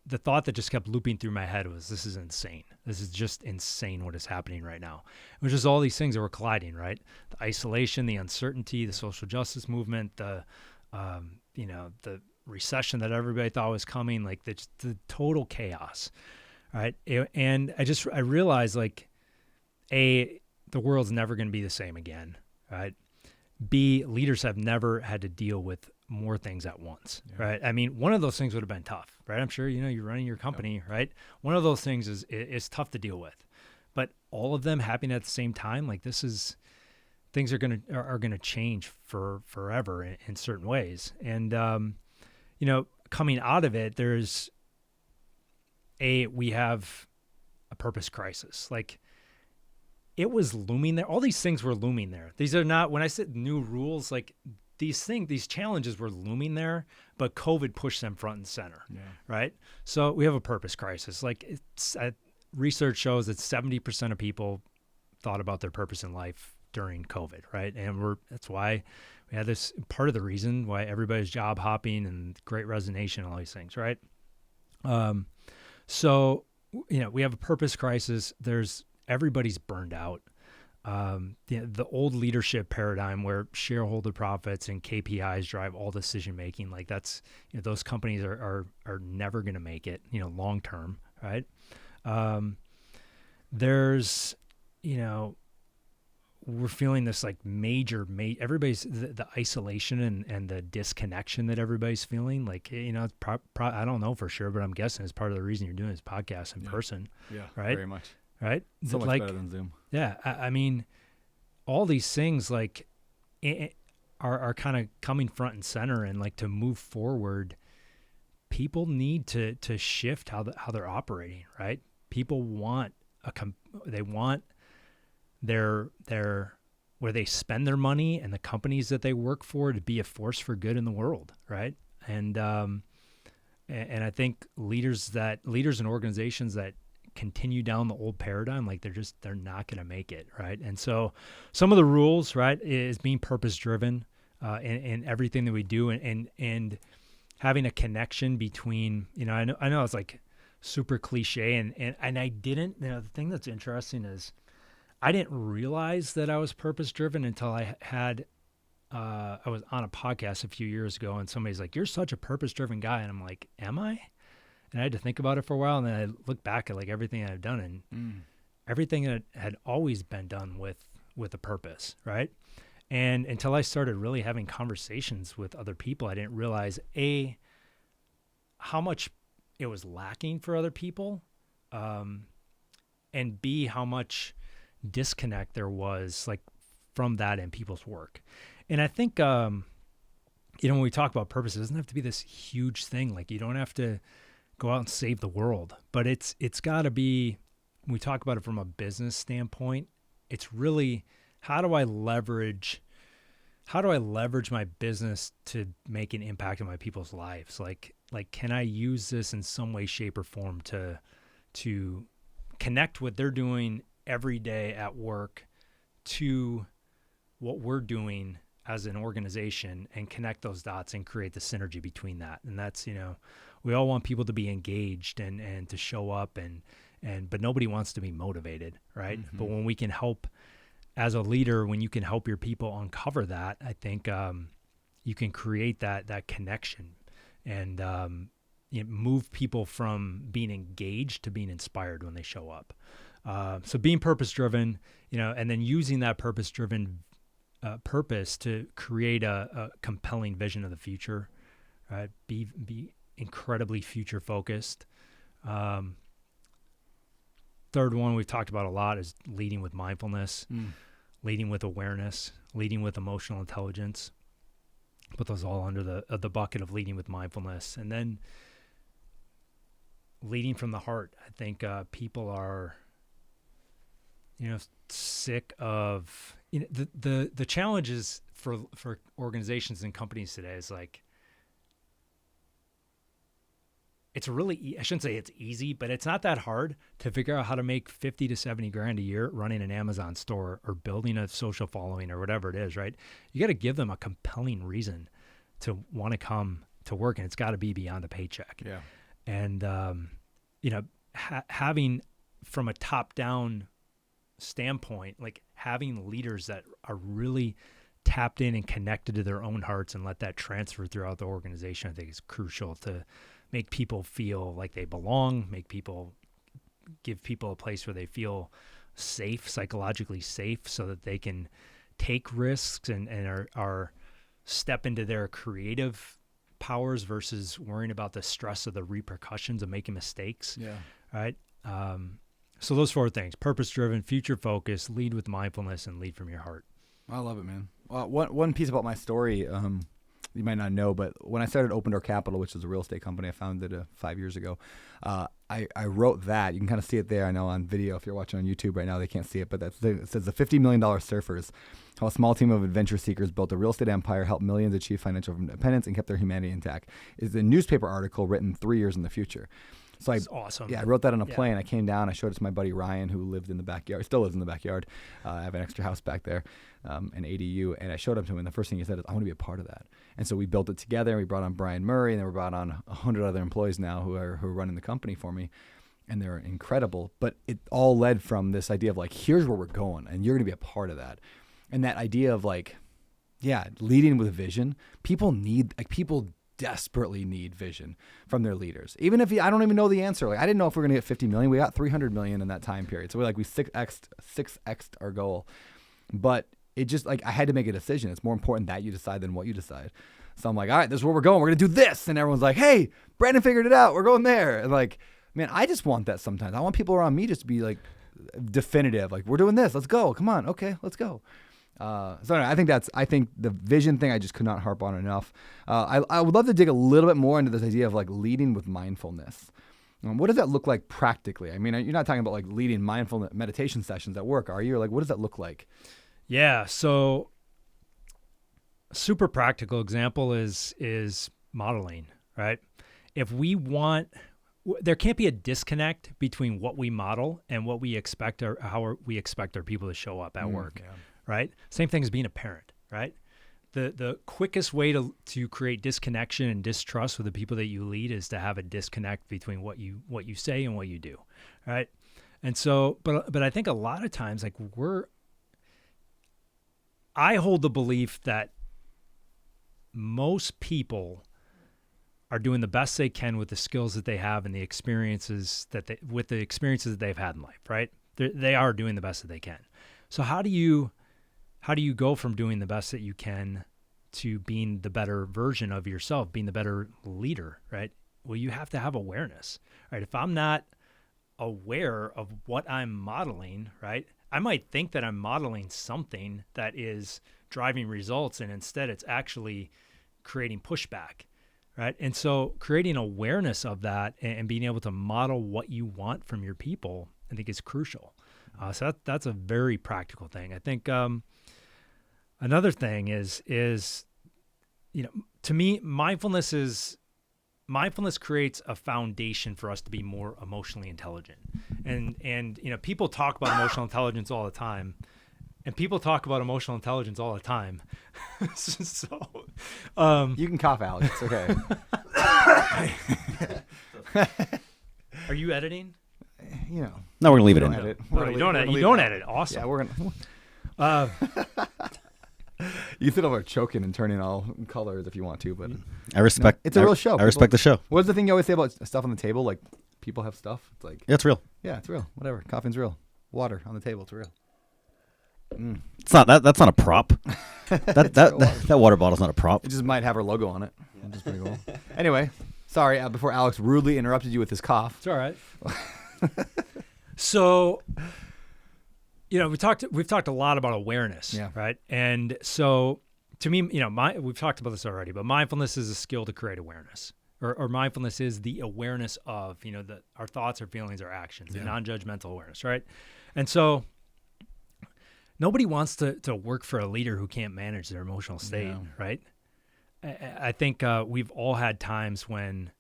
the thought that just kept looping through my head was this is insane. This is just insane what is happening right now. It was just all these things that were colliding, right? The isolation, the uncertainty, the social justice movement, the recession that everybody thought was coming, like the total chaos, right? And I realized like, A, the world's never going to be the same again, right? B, leaders have never had to deal with more things at once, right? I mean, one of those things would have been tough, right? I'm sure, you're running your company, right? One of those things is tough to deal with, but all of them happening at the same time, like things are going to change forever in certain ways. And, coming out of it, we have a purpose crisis. Like, it was looming there. All these things were looming there. These are not, when I said new rules, like these challenges were looming there, but COVID pushed them front and center, right? So we have a purpose crisis. Like research shows that 70% of people thought about their purpose in life during COVID, right? And that's why we had this, part of the reason why everybody's job hopping and great resignation and all these things, right? So, we have a purpose crisis. Everybody's burned out. The old leadership paradigm where shareholder profits and KPIs drive all decision making, like that's, those companies are never going to make it, long term, right? There's, we're feeling this like everybody's the isolation and the disconnection that everybody's feeling. Like, it's I don't know for sure, but I'm guessing it's part of the reason you're doing this podcast in person. Yeah, right. Very much. Right. So much better than Zoom. Yeah. I mean, all these things like are kind of coming front and center, and like to move forward, people need to shift how they're operating. Right. People want they want their where they spend their money and the companies that they work for to be a force for good in the world, right? And I think leaders and organizations that continue down the old paradigm, like they're not going to make it, right? And so some of the rules, right, is being purpose driven in everything that we do, and having a connection between, I know it's like super cliche, and I didn't, the thing that's interesting is I didn't realize that I was purpose driven until I was on a podcast a few years ago, and somebody's like, "You're such a purpose driven guy," and I'm like, "Am I?" And I had to think about it for a while, and then I look back at like everything I've done, and everything that had always been done with a purpose, right? And until I started really having conversations with other people, I didn't realize how much it was lacking for other people, and B, how much disconnect there was like from that in people's work. And I think, when we talk about purpose, it doesn't have to be this huge thing. Like, you don't have to go out and save the world, but it's got to be, when we talk about it from a business standpoint, it's really, how do I leverage my business to make an impact on my people's lives? Like, can I use this in some way, shape, or form to connect what they're doing every day at work to what we're doing as an organization, and connect those dots and create the synergy between that? And that's, we all want people to be engaged and to show up but nobody wants to be motivated, right? Mm-hmm. But when we can help as a leader, when you can help your people uncover that, I think you can create that connection and move people from being engaged to being inspired when they show up. So being purpose-driven, and then using that purpose-driven purpose to create a compelling vision of the future, right? Be incredibly future-focused. Third one we've talked about a lot is leading with mindfulness, leading with awareness, leading with emotional intelligence. Put those all under the bucket of leading with mindfulness. And then leading from the heart. I think people are sick of, the challenges for organizations and companies today is like, it's really, I shouldn't say it's easy, but it's not that hard to figure out how to make 50 to 70 grand a year running an Amazon store or building a social following or whatever it is, right? You got to give them a compelling reason to want to come to work, and it's got to be beyond a paycheck. Yeah. And, having from a top down standpoint, like having leaders that are really tapped in and connected to their own hearts and let that transfer throughout the organization, I think is crucial to make people feel like they belong, give people a place where they feel safe, psychologically safe, so that they can take risks and are step into their creative powers versus worrying about the stress of the repercussions of making mistakes. Yeah. Right. So those four things: purpose-driven, future-focused, lead with mindfulness, and lead from your heart. I love it, man. One piece about my story, you might not know, but when I started Open Door Capital, which is a real estate company I founded 5 years ago, I wrote that. You can kind of see it there, I know, on video. If you're watching on YouTube right now, they can't see it, but it says the $50 million surfers, how a small team of adventure seekers built a real estate empire, helped millions achieve financial independence, and kept their humanity intact. Is a newspaper article written 3 years in the future. So It's awesome. I wrote that on a plane. I came down. I showed it to my buddy Ryan, who lived in the backyard. Still lives in the backyard. I have an extra house back there, an ADU, and I showed it to him. And the first thing he said is, "I want to be a part of that." And so we built it together. We brought on Brian Murray, and then we brought on 100 other employees now who are running the company for me, and they're incredible. But it all led from this idea of like, here's where we're going, and you're going to be a part of that. And that idea of like, leading with vision. People desperately need vision from their leaders. Even if I don't even know the answer. Like I didn't know if we were going to get 50 million. We got 300 million in that time period. So we 6x'd our goal. But it just like, I had to make a decision. It's more important that you decide than what you decide. So I'm like, all right, this is where we're going. We're going to do this. And everyone's like, hey, Brandon figured it out. We're going there. And like, man, I just want that sometimes. I want people around me just to be like definitive. Like, we're doing this. Let's go. Come on. Okay, let's go. So anyway, I think the vision thing I just could not harp on enough. I would love to dig a little bit more into this idea of like leading with mindfulness. What does that look like practically? I mean, you're not talking about like leading mindfulness meditation sessions at work, are you? Or like, what does that look like? Yeah. So a super practical example is modeling, right? If we want, there can't be a disconnect between what we model and what we expect or how we expect our people to show up at work. Yeah. Right? Same thing as being a parent, right? The quickest way to create disconnection and distrust with the people that you lead is to have a disconnect between what you say and what you do, right? And so, but I think a lot of times, like I hold the belief that most people are doing the best they can with the skills that they have and the experiences that they've had in life, right? They are doing the best that they can. So how do you go from doing the best that you can to being the better version of yourself, being the better leader, right? Well, you have to have awareness, right? If I'm not aware of what I'm modeling, right, I might think that I'm modeling something that is driving results, and instead it's actually creating pushback, right? And so creating awareness of that and being able to model what you want from your people, I think is crucial. So that's a very practical thing. I think another thing is, to me, mindfulness creates a foundation for us to be more emotionally intelligent. And people talk about emotional intelligence all the time. And people talk about emotional intelligence all the time. So you can cough, Alex. It's okay. Are you editing? No, we're gonna leave it in. You don't edit. Awesome. Yeah, we're gonna. You sit over choking and turning all colors if you want to, but I respect. It's a real show. I respect the show. What's the thing you always say about stuff on the table? Like people have stuff. It's like it's real. Yeah, it's real. Whatever. Coffee's real. Water on the table. It's real. It's not that. That's not a prop. that water bottle's not a prop. It just might have her logo on it. Which is pretty cool. Anyway, sorry before Alex rudely interrupted you with his cough. It's all right. So, we've talked a lot about awareness, right? And so, to me, we've talked about this already, but mindfulness is a skill to create awareness, or mindfulness is the awareness of, our thoughts, our feelings, our actions, the non-judgmental awareness, right? And so, nobody wants to work for a leader who can't manage their emotional state, right? I think we've all had times when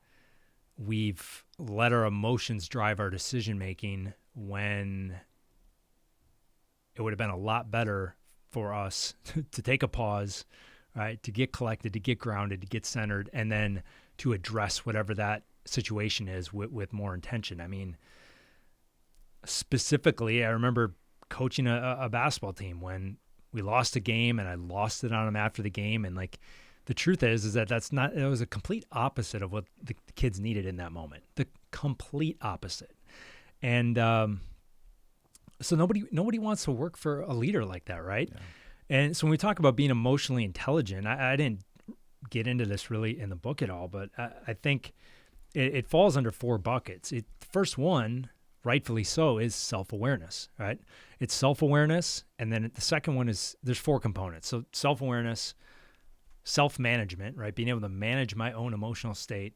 we've let our emotions drive our decision making when it would have been a lot better for us to take a pause, right? To get collected, to get grounded, to get centered, and then to address whatever that situation is with more intention. I mean, specifically, I remember coaching a basketball team when we lost a game and I lost it on them after the game. And like, the truth is that it was a complete opposite of what the kids needed in that moment. The complete opposite. And so nobody wants to work for a leader like that, right? Yeah. And so when we talk about being emotionally intelligent, I didn't get into this really in the book at all, but I think it falls under 4 buckets. The first one, rightfully so, is self-awareness, right? It's self-awareness, and then the second one is, there's 4 components. So self-awareness, self-management, right? Being able to manage my own emotional state.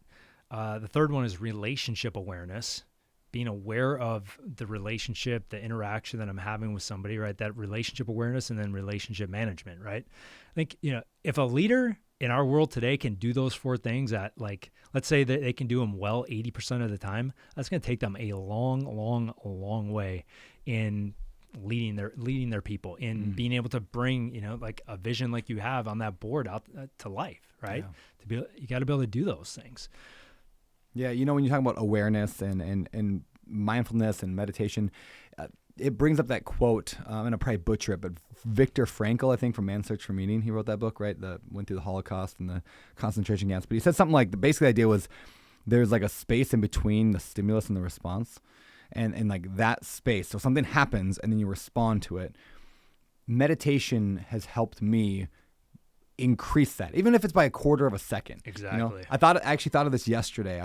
The third one is relationship awareness, being aware of the relationship, the interaction that I'm having with somebody, right? That relationship awareness, and then relationship management, right? I think, if a leader in our world today can do those 4 things at, like, let's say that they can do them well 80% of the time, that's going to take them a long way in leading their people, in being able to bring, like a vision like you have on that board out to life, right? You got to be able to do those things. Yeah. When you talk about awareness and mindfulness and meditation, it brings up that quote. I'm going to probably butcher it, but Viktor Frankl, I think, from Man's Search for Meaning, he wrote that book, right? That went through the Holocaust and the concentration camps. But he said something like, basically the idea was there's like a space in between the stimulus and the response. And like that space. So something happens and then you respond to it. Meditation has helped me increase that, even if it's by a quarter of a second. Exactly. I actually thought of this yesterday.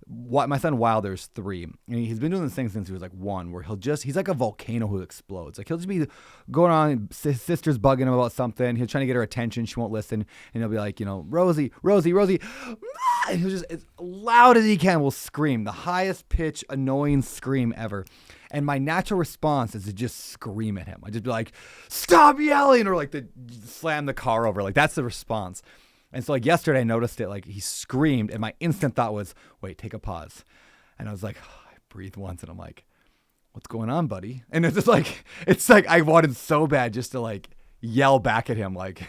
My son Wilder's 3, and he's been doing this thing since he was like 1, where he's like a volcano who explodes. Like he'll just be going on, his sister's bugging him about something. He's trying to get her attention. She won't listen. And he'll be like, Rosie. And he'll just, as loud as he can, will scream, the highest pitch, annoying scream ever. And my natural response is to just scream at him. I just be like, stop yelling, or like to slam the car over. Like that's the response. And so like yesterday I noticed it, like he screamed, and my instant thought was, wait, take a pause. And I was like, I breathed once, and I'm like, what's going on, buddy? And it's like I wanted so bad just to like yell back at him. Like,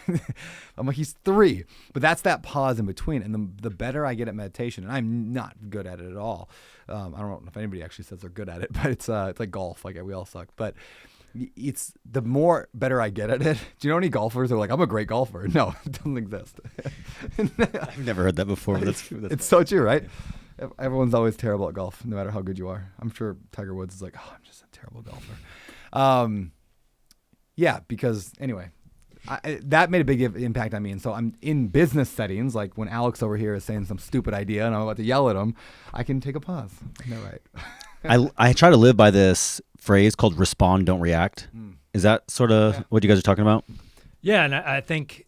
I'm like, he's 3, but that's that pause in between. And the better I get at meditation, and I'm not good at it at all. I don't know if anybody actually says they're good at it, but it's like golf. Like we all suck, but it's the more better I get at it. Do you know any golfers who are like, I'm a great golfer? No, it doesn't exist. I've never heard that before. But it's so true, right? Everyone's always terrible at golf, no matter how good you are. I'm sure Tiger Woods is like, oh, I'm just a terrible golfer. Yeah, because anyway, that made a big impact on me. And so I'm in business settings, like when Alex over here is saying some stupid idea and I'm about to yell at him, I can take a pause. No, right. I try to live by this phrase called respond, don't react. Is that sort of what you guys are talking about? Yeah, and I think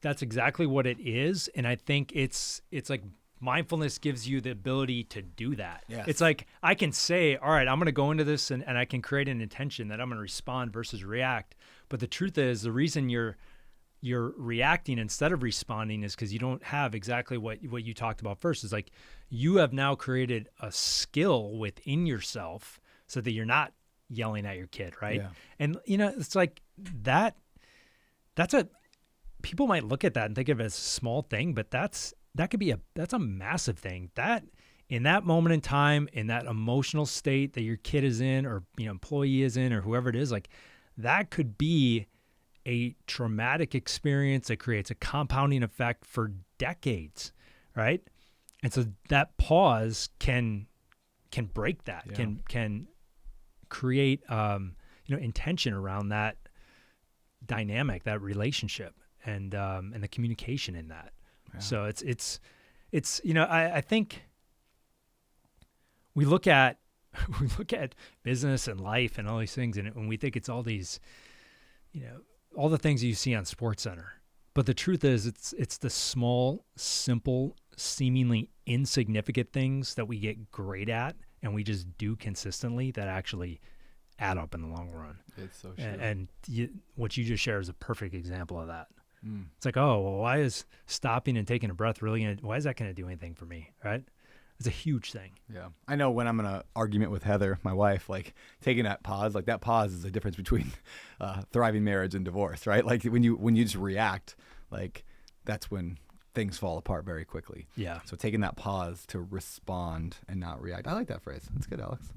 that's exactly what it is. And I think it's like mindfulness gives you the ability to do that. Yes. It's like I can say, all right, I'm going to go into this and I can create an intention that I'm going to respond versus react. But the truth is, the reason you're reacting instead of responding is because you don't have exactly what you talked about first. Is like you have now created a skill within yourself so that you're not yelling at your kid, right? Yeah. And it's like that. People might look at that and think of it as a small thing, but that's a massive thing. That in that moment in time, in that emotional state that your kid is in, or employee is in, or whoever it is, like that could be a traumatic experience that creates a compounding effect for decades, right? And so that pause can break that, can create intention around that dynamic, that relationship, and the communication in that. Yeah. So it's I think we look at business and life and all these things, and we think it's all these all the things you see on SportsCenter. But the truth is it's the small, simple, seemingly insignificant things that we get great at and we just do consistently that actually add up in the long run. It's so true. And what you just shared is a perfect example of that. It's like, oh, well, why is stopping and taking a breath why is that going to do anything for me, right? It's a huge thing. Yeah. I know when I'm in an argument with Heather, my wife, like taking that pause is the difference between thriving marriage and divorce, right? Like when you just react, like that's when things fall apart very quickly. Yeah. So taking that pause to respond and not react. I like that phrase. That's good, Alex.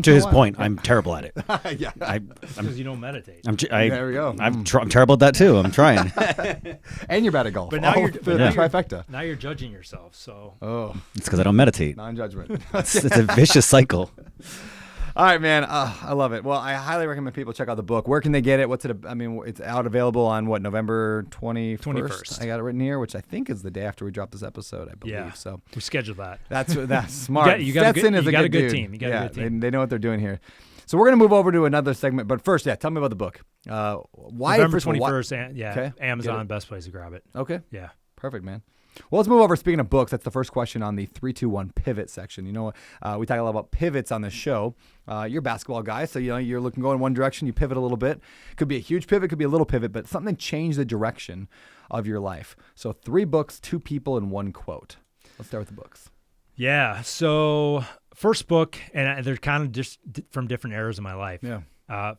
To his point, I'm terrible at it. Yeah. Because you don't meditate. There we go. I'm terrible at that too. I'm trying. And you're bad at golf. But now you're trifecta. Now you're judging yourself. So. Oh. It's because I don't meditate. Non-judgment. It's a vicious cycle. All right, man. I love it. Well, I highly recommend people check out the book. Where can they get it? It's out available on November 21st? I got it written here, which I think is the day after we drop this episode, I believe. Yeah. So we scheduled that. That's smart. You got a good team. You got a good team. They know what they're doing here. So we're going to move over to another segment. But first, tell me about the book. Why November 21st, okay. Amazon, best place to grab it. Okay. Yeah. Perfect, man. Well, let's move over. Speaking of books, that's the first question on the 3-2-1 pivot section. We talk a lot about pivots on this show. You're a basketball guy, so you're looking go in one direction, you pivot a little bit. Could be a huge pivot, could be a little pivot, but something changed the direction of your life. So 3 books, 2 people, and 1 quote. Let's start with the books. Yeah. So first book, and they're kind of just from different eras of my life. Yeah.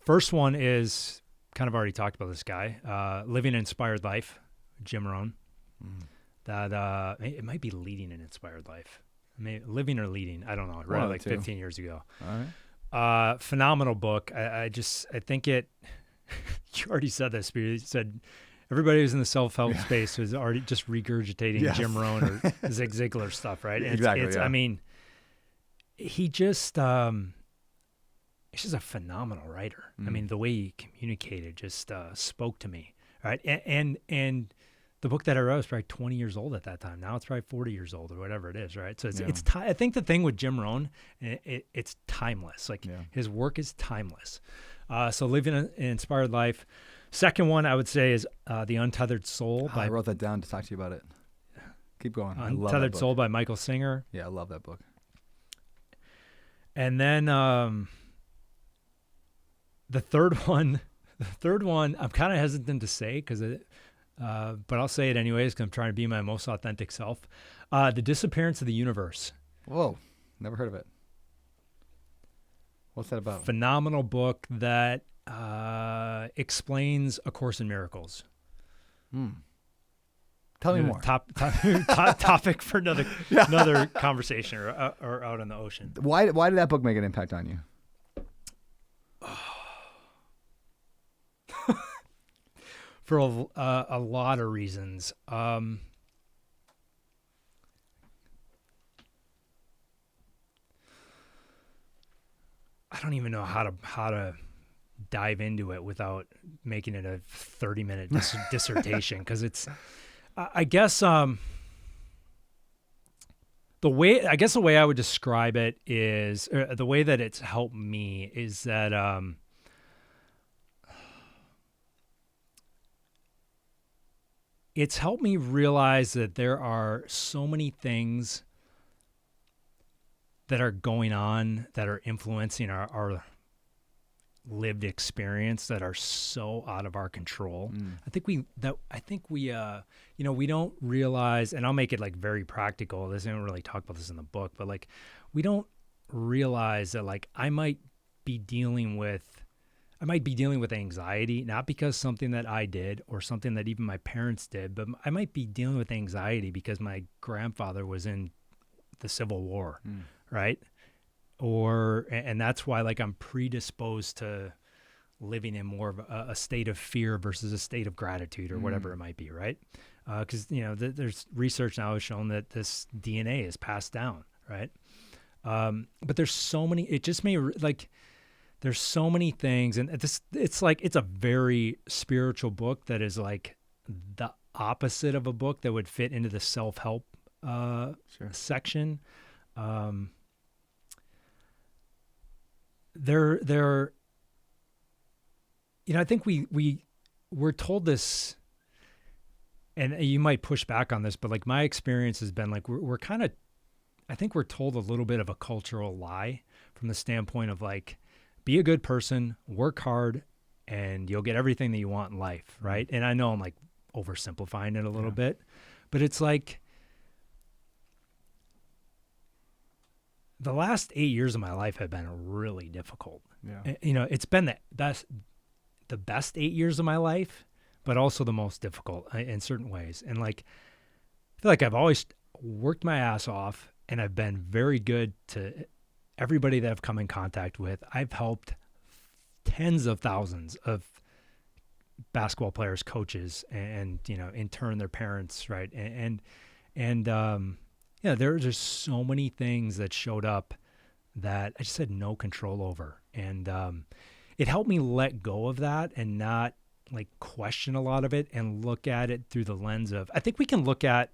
First one is kind of already talked about this guy, Living an Inspired Life, Jim Rohn. That it might be Leading an Inspired Life. Living or Leading, I don't know. I read it like 15 years ago. All right. Phenomenal book. I think it. You already said this, but you said everybody who's in the self-help space was already just regurgitating Jim Rohn or Zig Ziglar stuff, right? And exactly. I mean, he just he's just a phenomenal writer. I mean, the way he communicated just spoke to me, right? And the book that I wrote was probably 20 years old at that time. Now it's probably 40 years old or whatever it is, right? So I think the thing with Jim Rohn, it's timeless. Like his work is timeless. So Living an Inspired Life. Second one I would say is The Untethered Soul. I wrote that down to talk to you about it. Keep going. Untethered Soul by Michael Singer. Yeah, I love that book. And then the third one I'm kind of hesitant to say but I'll say it anyways because I'm trying to be my most authentic self. The Disappearance of the Universe. Whoa, never heard of it. What's that about? Phenomenal book that explains A Course in Miracles. Tell me more. Topic for another conversation or out in the ocean. Why did that book make an impact on you? For a lot of reasons. I don't even know how to dive into it without making it a 30-minute dissertation because it's I guess the way I would describe it is the way that it's helped me is that it's helped me realize that there are so many things that are going on that are influencing our lived experience that are so out of our control. I think we we don't realize, and I'll make it like very practical. I don't really talk about this in the book, but like we don't realize that like I might be dealing with anxiety, not because something that I did or something that even my parents did, but I might be dealing with anxiety because my grandfather was in the Civil War, right? And that's why like I'm predisposed to living in more of a state of fear versus a state of gratitude or whatever it might be, right? Because there's research now has shown that this DNA is passed down, right? But there's so many. It just may like. There's so many things, and it's a very spiritual book that is like the opposite of a book that would fit into the self-help section. I think we're told this, and you might push back on this, but like my experience has been like we're kind of, I think we're told a little bit of a cultural lie from the standpoint of like, be a good person, work hard, and you'll get everything that you want in life, right? And I know I'm like oversimplifying it a little bit, but it's like the last 8 years of my life have been really difficult. Yeah. It's been the best 8 years of my life, but also the most difficult in certain ways. And like, I feel like I've always worked my ass off and I've been very good to everybody that I've come in contact with. I've helped tens of thousands of basketball players, coaches, and in turn their parents, right? And there are just so many things that showed up that I just had no control over, and it helped me let go of that and not like question a lot of it and look at it through the lens of. I think we can look at.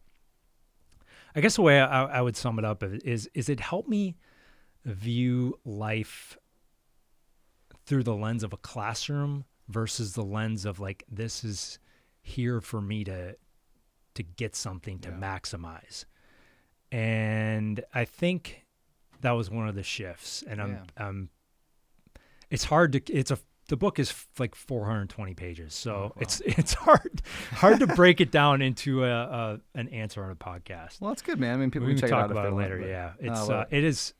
I guess the way I would sum it up is it helped me view life through the lens of a classroom versus the lens of like, this is here for me to to get something to maximize. And I think that was one of the shifts. And it's hard to, the book is like 420 pages. So it's hard to break it down into an answer on a podcast. Well, that's good, man. I mean, people we can check talk it out about if it they later. want, Yeah. It is,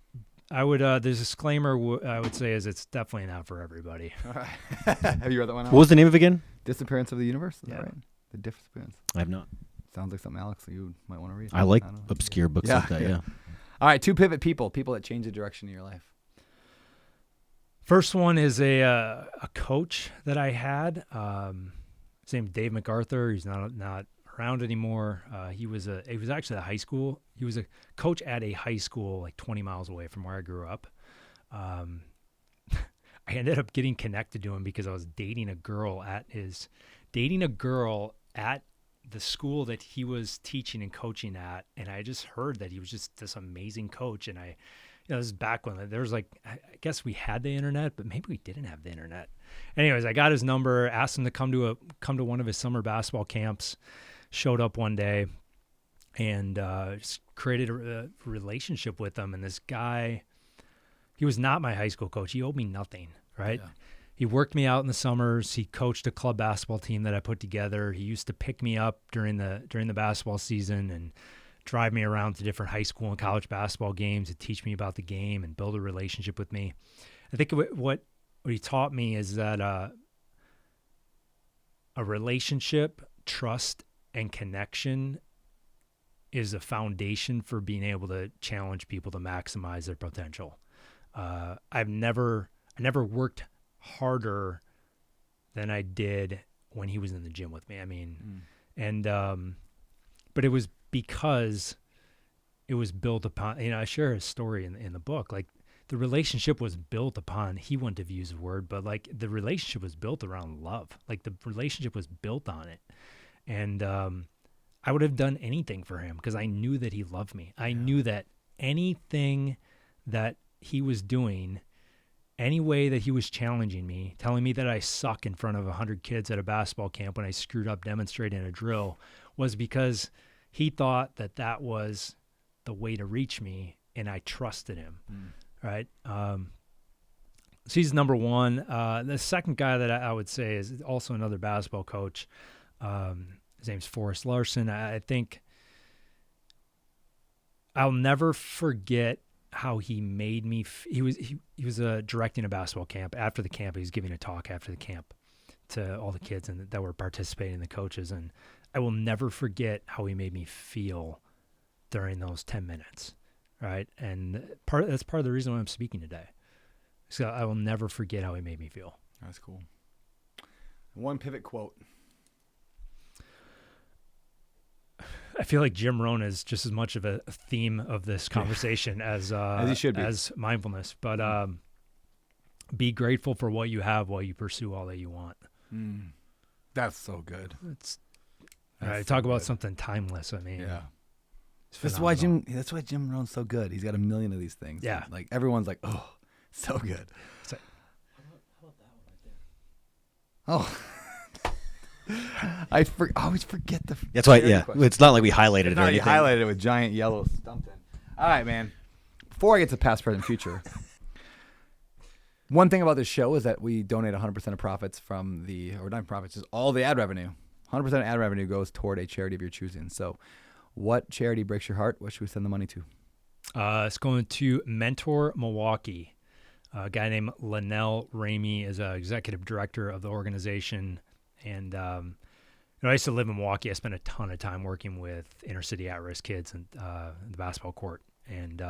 I would, the disclaimer I would say is it's definitely not for everybody. All right. Have you read that one? What was the name of it again? Disappearance of the Universe? Is that right? The Disappearance. I have not. Sounds like something, Alex, that you might want to read. I like obscure books like that, yeah. All right, 2 pivot people that change the direction of your life. First one is a coach that I had. His name's Dave MacArthur. He's not around anymore. He was actually a high school. He was a coach at a high school like 20 miles away from where I grew up. I ended up getting connected to him because I was dating a girl at the school that he was teaching and coaching at, and I just heard that he was just this amazing coach. And this is back when there was I guess we had the internet, but maybe we didn't have the internet. Anyways, I got his number, asked him to come to one of his summer basketball camps. Showed up one day, and just created a relationship with him. And this guy, he was not my high school coach. He owed me nothing, right? Yeah. He worked me out in the summers. He coached a club basketball team that I put together. He used to pick me up during the basketball season and drive me around to different high school and college basketball games and teach me about the game and build a relationship with me. I think what he taught me is that a relationship, trust, and connection is a foundation for being able to challenge people to maximize their potential. I never worked harder than I did when he was in the gym with me. I mean, but it was because it was built upon, I share his story in the book. Like the relationship was built upon, he wouldn't have used the word, but like the relationship was built around love. Like the relationship was built on it. And I would have done anything for him because I knew that he loved me. I knew that anything that he was doing, any way that he was challenging me, telling me that I suck in front of 100 kids at a basketball camp when I screwed up demonstrating a drill, was because he thought that was the way to reach me, and I trusted him, right? So he's number one. The second guy that I would say is also another basketball coach. His name's Forrest Larson. I think I'll never forget how he made me. He was directing a basketball camp. After the camp, he was giving a talk after the camp to all the kids that were participating, the coaches, and I will never forget how he made me feel during those 10 minutes, right? And that's part of the reason why I'm speaking today. So I will never forget how he made me feel. That's cool. One pivot quote. I feel like Jim Rohn is just as much of a theme of this conversation as he should be. As mindfulness. But be grateful for what you have while you pursue all that you want. That's so good. Talk about something timeless. I mean, that's why Jim Rohn's so good. He's got a million of these things. Yeah, like everyone's like, oh, so good. It's like, how about that one right there? Oh. I always forget the. That's why, yeah. Question. It's not like we highlighted it or anything. You highlighted it with giant yellow stumped in. All right, man. Before I get to past, present, future, one thing about this show is that we donate 100% of profits from not profits, just all the ad revenue. 100% of ad revenue goes toward a charity of your choosing. So, what charity breaks your heart? What should we send the money to? It's going to Mentor Milwaukee. A guy named Linnell Ramey is executive director of the organization. And I used to live in Milwaukee. I spent a ton of time working with inner city at-risk kids in the basketball court. And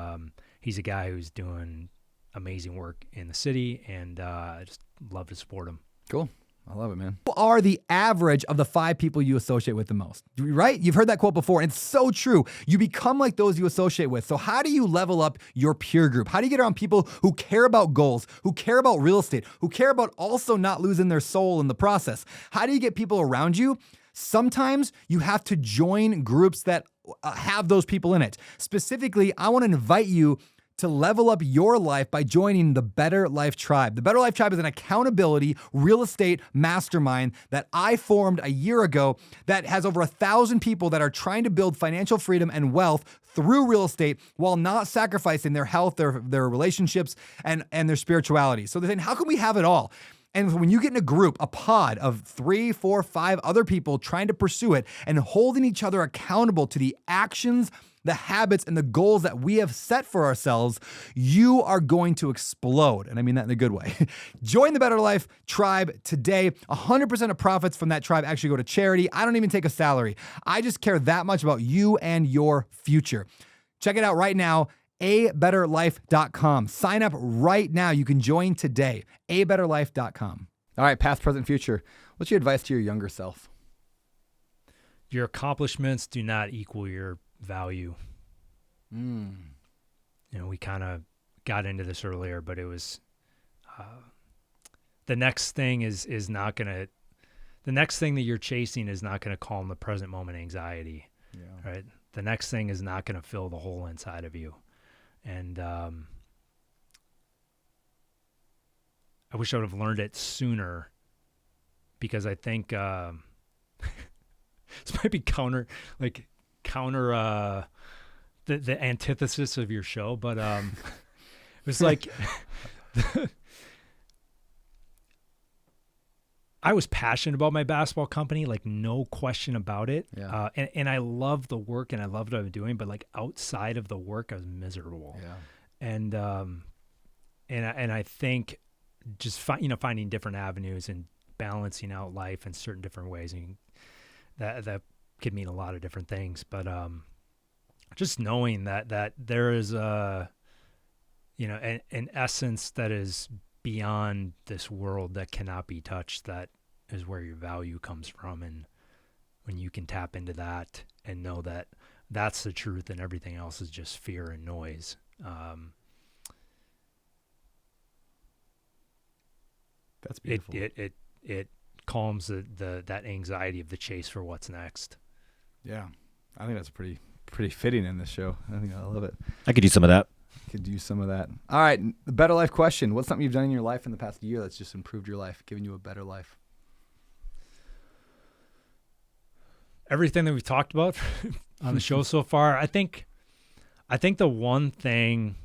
he's a guy who's doing amazing work in the city, and I just love to support him. Cool. I love it, man. Who are the average of the 5 people you associate with the most, right? You've heard that quote before, and it's so true. You become like those you associate with. So how do you level up your peer group? How do you get around people who care about goals, who care about real estate, who care about also not losing their soul in the process? How do you get people around you? Sometimes you have to join groups that have those people in it. Specifically, I want to invite you to level up your life by joining the Better Life Tribe. The Better Life Tribe is an accountability real estate mastermind that I formed a year ago that has over 1,000 people that are trying to build financial freedom and wealth through real estate while not sacrificing their health, their relationships, and their spirituality. So they're saying, how can we have it all? And when you get in a group, a pod of 3, 4, 5 other people trying to pursue it and holding each other accountable to the actions, the habits, and the goals that we have set for ourselves, you are going to explode. And I mean that in a good way. Join the Better Life Tribe today. 100% of profits from that tribe actually go to charity. I don't even take a salary. I just care that much about you and your future. Check it out right now. abetterlife.com. Sign up right now. You can join today. abetterlife.com. All right, past, present, future. What's your advice to your younger self? Your accomplishments do not equal your value. We kind of got into this earlier, but it was the next thing is not going to, the next thing that you're chasing is not going to calm the present moment anxiety, right? The next thing is not going to fill the hole inside of you. And I wish I would have learned it sooner, because I think this might be counter the antithesis of your show, but it was like I was passionate about my basketball company, like no question about it. Yeah. And I love the work and I loved what I was doing, but like outside of the work, I was miserable. Yeah. And I think just finding different avenues and balancing out life in certain different ways, and that could mean a lot of different things. But just knowing that there is an essence that is beyond this world that cannot be touched, that is where your value comes from. And when you can tap into that and know that that's the truth and everything else is just fear and noise, that's beautiful. It calms that anxiety of the chase for what's next. Yeah, I think that's pretty fitting in this show. I think I love it. I could use some of that. Could use some of that. All right, the Better Life question. What's something you've done in your life in the past year that's just improved your life, given you a better life? Everything that we've talked about on the show so far. I think the one thing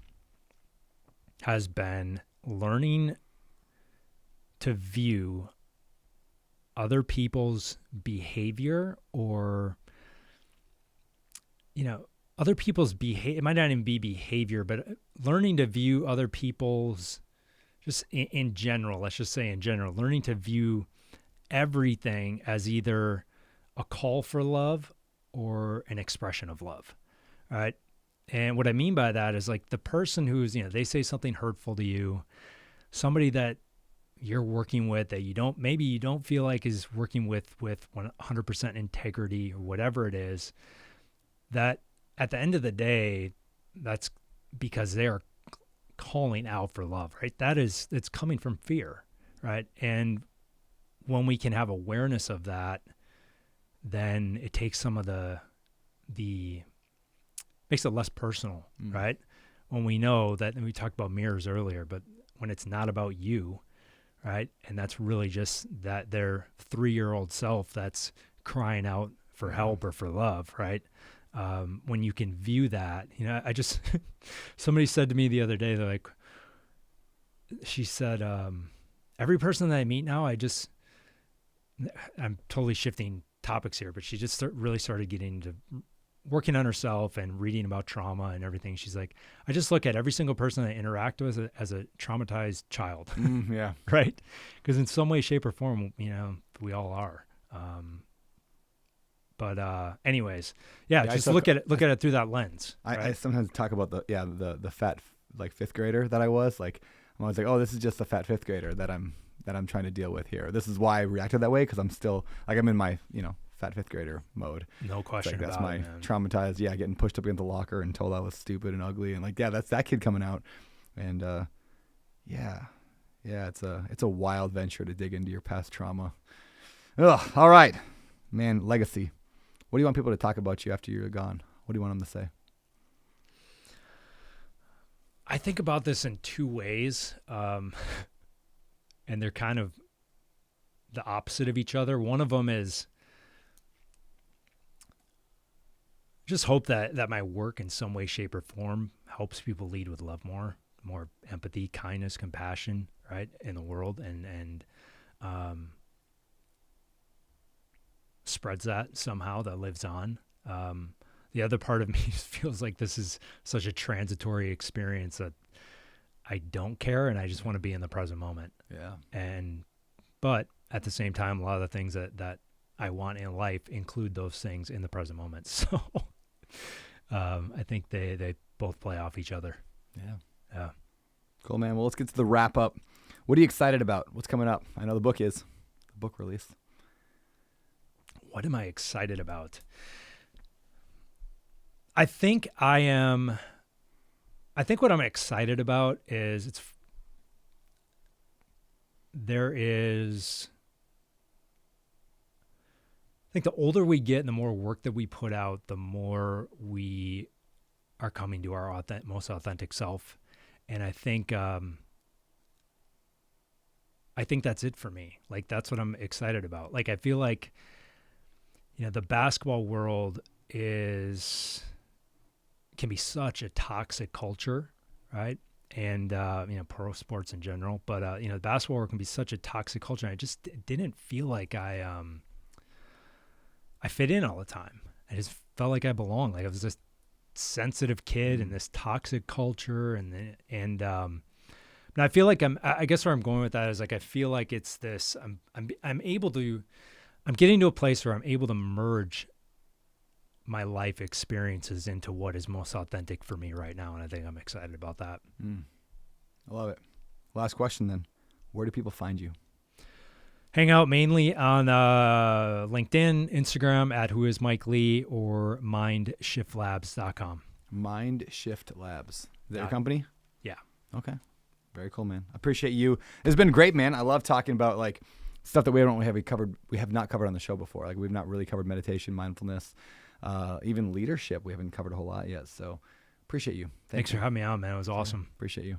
has been learning to view other people's behavior, or other people's behavior. It might not even be behavior, but learning to view other people's, just in general, let's just say in general, learning to view everything as either a call for love or an expression of love. All right. And what I mean by that is, like, the person who's, they say something hurtful to you, somebody that you're working with that you don't feel like is working with 100% integrity or whatever it is, that at the end of the day, that's because they are calling out for love, right? It's coming from fear, right? And when we can have awareness of that, then it takes some of makes it less personal, right? When we know that, and we talked about mirrors earlier, but when it's not about you, right? And that's really just that their 3-year-old self that's crying out for help or for love, right? When you can view that, somebody said to me the other day, she said, every person that I meet now, I'm totally shifting topics here, but she just really started getting into working on herself and reading about trauma and everything. She's like, I just look at every single person I interact with as a traumatized child. Yeah. Right? Because in some way, shape, or form, we all are. But anyways, just look at it through that lens. Right? I sometimes talk about the fat, like, 5th grader that I was. Like, I'm always like, oh, this is just the fat 5th grader that I'm trying to deal with here. This is why I reacted that way, because I'm still, like, I'm in my fat 5th grader mode. No question about it. That's my man. traumatized. Yeah, getting pushed up against the locker and told I was stupid and ugly, and that's that kid coming out. And it's a wild venture to dig into your past trauma. Ugh. All right, man. Legacy. What do you want people to talk about you after you're gone? What do you want them to say? I think about this in two ways, and they're kind of the opposite of each other. One of them is just hope that my work in some way, shape, or form helps people lead with love more empathy, kindness, compassion, right, in the world, and spreads that somehow, that lives on. The other part of me feels like this is such a transitory experience that I don't care, and I just want to be in the present moment. Yeah. But at the same time, a lot of the things that I want in life include those things in the present moment. So I think they both play off each other. Yeah. Cool, man. Well, let's get to the wrap up. What are you excited about? What's coming up? I know the book release. What am I excited about? I think what I'm excited about is I think the older we get and the more work that we put out, the more we are coming to our most authentic self. And I think that's it for me. Like, that's what I'm excited about. Like, I feel like, the basketball world can be such a toxic culture, right? And, pro sports in general, but, the basketball world can be such a toxic culture. And I just didn't feel like I fit in all the time. I just felt like I belonged. Like, I was this sensitive kid in this toxic culture. And I feel like I guess where I'm going with that is, like, I feel like it's this, I'm getting to a place where I'm able to merge my life experiences into what is most authentic for me right now. And I think I'm excited about that. I love it. Last question then. Where do people find you? Hang out mainly on LinkedIn, Instagram at whoismikelee, or mindshiftlabs.com. Mindshift Labs. Is that your company? Yeah. Okay. Very cool, man. I appreciate you. It's been great, man. I love talking about like stuff that we have not covered on the show before. Like, we've not really covered meditation, mindfulness, even leadership. We haven't covered a whole lot yet. So appreciate you. Thanks for having me on, man. It was awesome. Appreciate you.